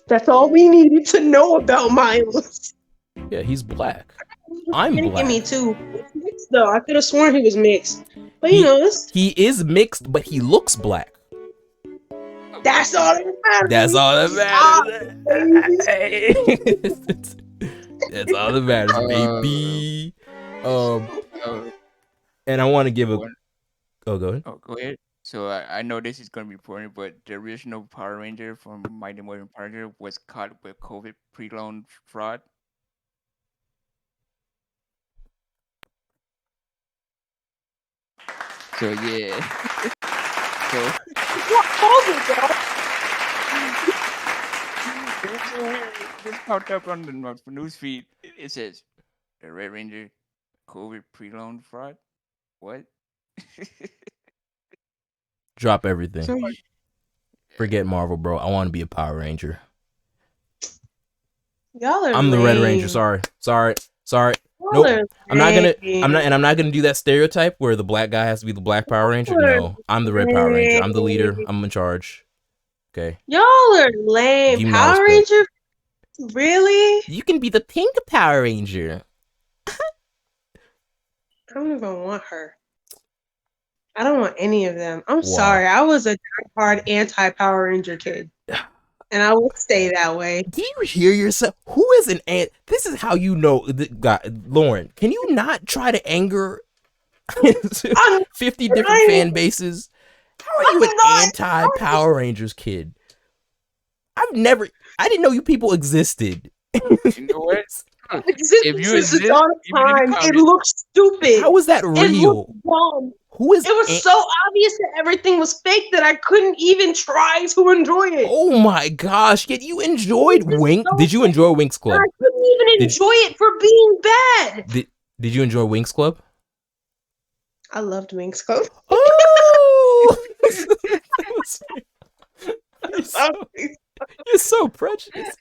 That's all we needed to know about Miles. Yeah, he's black. I'm black. Me too. Mixed, though. I could have sworn he was mixed. But he is mixed, but he looks black. That's all that matters. That's all that matters. That's all that matters, baby. And I want to give a... Oh, go ahead. Oh, go ahead. So I know this is going to be important, but the original Power Ranger from Mighty Morphin Power Ranger was caught with COVID pre-loan fraud. So yeah. What COVID, This popped up on the news feed. It says the Red Ranger COVID pre-loan fraud. What? Drop everything. Forget Marvel, bro. I want to be a Power Ranger. Y'all are I'm the Red Ranger. Sorry. Nope. I'm not gonna do that stereotype where the black guy has to be the black Power Ranger. No, I'm the Red Power Ranger. I'm the leader. I'm in charge. Okay. Y'all are lame. Power Ranger? Really? You can be the pink Power Ranger. I don't even want her. I don't want any of them. I'm Wow. sorry. I was a hard anti-Power Ranger kid. And I will stay that way. Do you hear yourself? Who is an ant? This is how you know. God, Lauren, can you not try to anger 50 different fan bases? How are you an anti-Power Rangers kid? I didn't know you people existed. You know what? If you exist all the time, it looks stupid. How is that real? Dumb. Who is it was so obvious that everything was fake that I couldn't even try to enjoy it. Oh my gosh, yet you enjoyed Wink. So did you enjoy Winx Club? I couldn't even enjoy it for being bad. Did you enjoy Winx Club? I loved Winx Club. Oh! You're so prejudiced,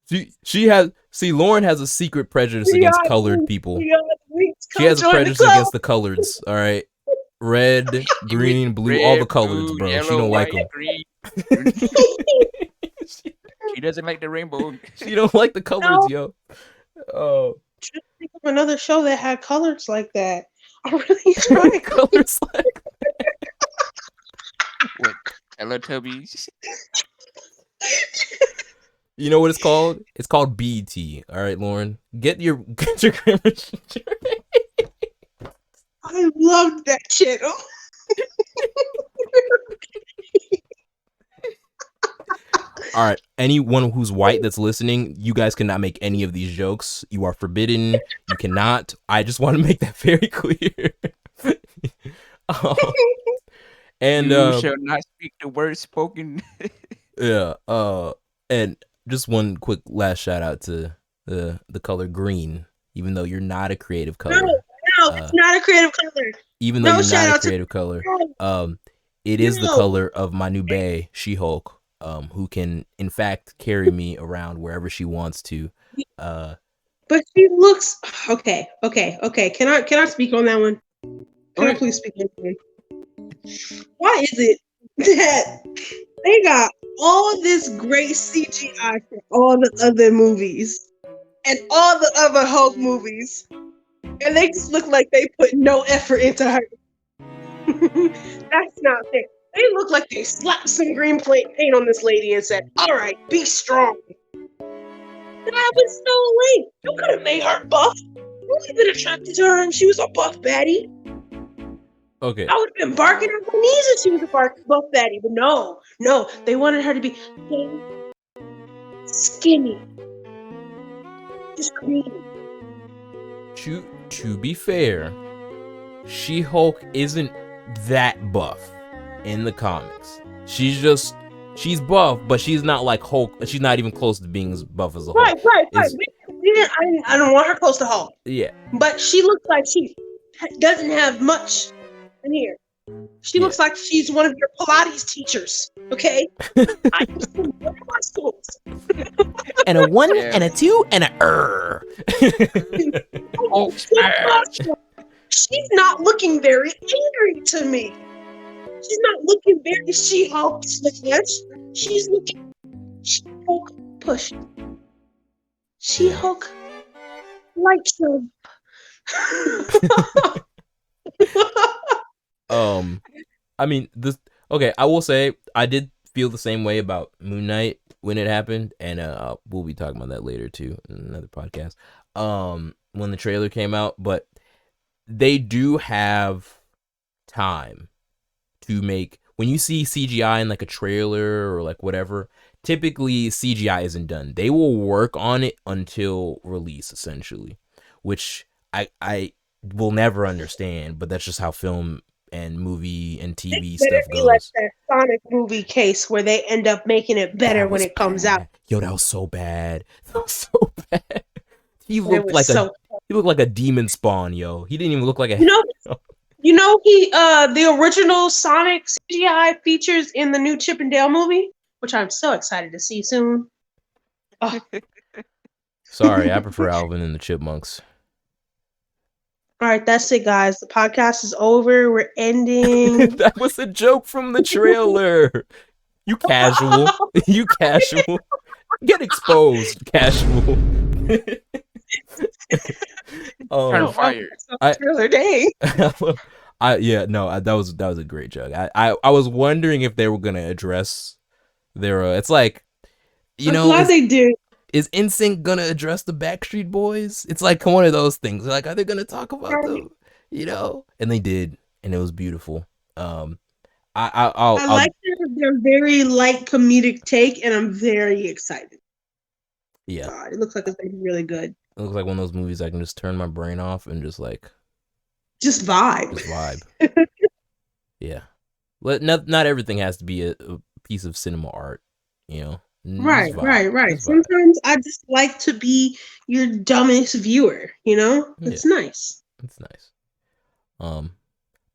dude. Lauren has a secret prejudice against colored people. She has a prejudice against the coloreds, all right? Red, green, blue, all the coloreds, bro. Yellow, she don't white, like them. green. She doesn't like the rainbow. She don't like the coloreds, yo. Oh. Just think of another show that had colors like that. I really tried. Colors like that. What? Teletubbies? You know what it's called? It's called BT. All right, Lauren, get your grammar. I loved that channel. All right, anyone who's white that's listening, you guys cannot make any of these jokes. You are forbidden. You cannot. I just want to make that very clear. And you shall not speak the words spoken. Yeah. And just one quick last shout out to the color green, even though you're not a creative color. No, it's not a creative color. Even though you're not a creative color, it is the color of my new bae, She-Hulk, who can in fact carry me around wherever she wants to. But she looks okay. Can I speak on that one? Can I please speak on that one? Why is it that they got all this great CGI for all the other movies and all the other Hulk movies, and they just look like they put no effort into her? That's not fair. They look like they slapped some green paint on this lady and said, "All right, be strong." That was so lame. You could have made her buff. You would have been attracted to her, and she was a buff baddie. Okay. I would have been barking at my knees if she was a buff baddie, but no, they wanted her to be skinny, just green. To be fair, She-Hulk isn't that buff in the comics. She's buff, but she's not like Hulk. She's not even close to being as buff as a Hulk. Right. I don't want her close to Hulk. Yeah. But she looks like she doesn't have much in here. She looks like she's one of your Pilates teachers. Okay. I used to work muscles. And a 1 and a 2 and a Oh, she's not looking very angry to me. She's not looking very She-Hulk slash. She's looking She-Hulk push. She-Hulk light jump. I mean, okay, I will say I did feel the same way about Moon Knight when it happened, and we'll be talking about that later too in another podcast. When the trailer came out, but they do have time to make, when you see CGI in like a trailer or like whatever, typically CGI isn't done. They will work on it until release, essentially, which I will never understand, but that's just how film and movie and TV stuff goes. Like that Sonic movie case where they end up making it better when it comes out. Yo, that was so bad. That was so bad. He looked like a demon spawn, yo. He didn't even look like a You know the original Sonic CGI features in the new Chip and Dale movie, which I'm so excited to see soon. Oh. Sorry, I prefer Alvin and the Chipmunks. All right, that's it, guys. The podcast is over. We're ending. That was a joke from the trailer. You casual. You casual. Get exposed, casual. On um, fire. Trailer dang. that was a great joke. I was wondering if they were gonna address their. It's like, I'm glad they did. is NSYNC gonna address the Backstreet Boys? It's like one of those things. Like, are they gonna talk about them? And they did, and it was beautiful. I like their very light comedic take, and I'm very excited. Yeah, God, it looks like it's gonna be really good. it looks like one of those movies I can just turn my brain off and just vibe. Yeah, not everything has to be a piece of cinema art, Right. Sometimes I just like to be your dumbest viewer. It's nice. It's nice. But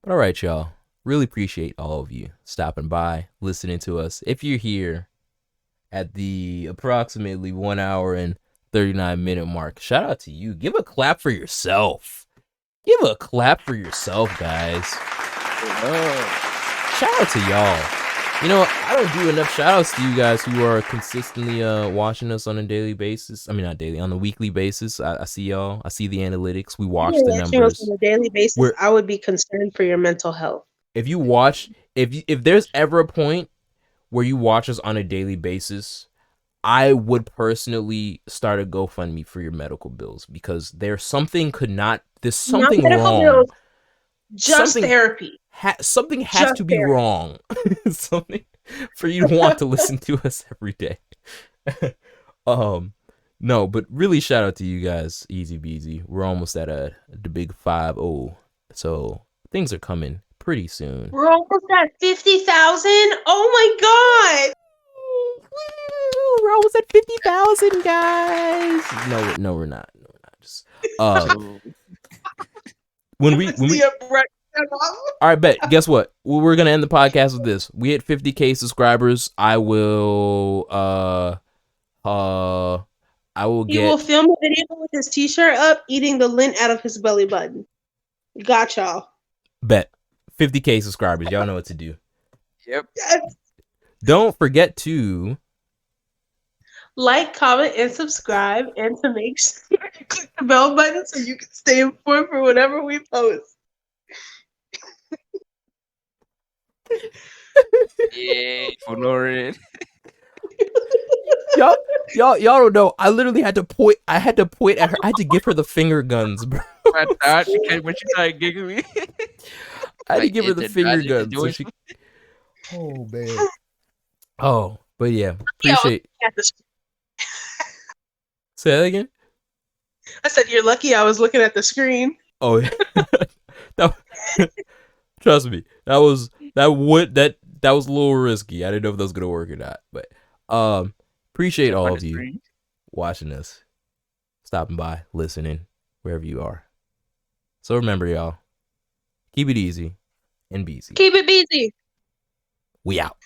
all right, y'all. Really appreciate all of you stopping by, listening to us. If you're here at the approximately 1 hour and 39-minute mark, shout out to you. Give a clap for yourself. Give a clap for yourself, guys. Shout out to y'all. I don't do enough shout outs to you guys who are consistently watching us on a daily basis. I mean, not daily, on a weekly basis. I see y'all. I see the analytics. We watch the numbers. On a daily basis, I would be concerned for your mental health. If you watch, if there's ever a point where you watch us on a daily basis, I would personally start a GoFundMe for your medical bills, because there's something wrong. Bills, just therapy. Something has to be wrong. Something for you to want to listen to us every day. No, but really shout out to you guys, EasyBZ. We're almost at the big 5-0, so things are coming pretty soon. We're almost at 50,000. Oh my god! We're almost at 50,000, guys. No, we're not. Just when we all right, bet. Guess what? We're gonna end the podcast with this. We hit 50K subscribers. I will He will film a video with his t-shirt up, eating the lint out of his belly button. Got y'all. Bet. 50K subscribers. Y'all know what to do. Yep. Yes. Don't forget to like, comment, and subscribe, and to make sure you click the bell button so you can stay informed for whatever we post. Yeah, for Lauren. Y'all don't know. I literally had to point. I had to point at her. I had to give her the finger guns, bro. I thought when she started giggling. I had to give her the finger guns. So she... Oh man. Oh, but yeah, appreciate. Say that again. I said you're lucky I was looking at the screen. Oh yeah. Trust me, that was a little risky. I didn't know if that was gonna work or not, but appreciate all of you watching us, stopping by, listening, wherever you are. So remember, y'all, keep it easy and BZ. Keep it BZ. We out.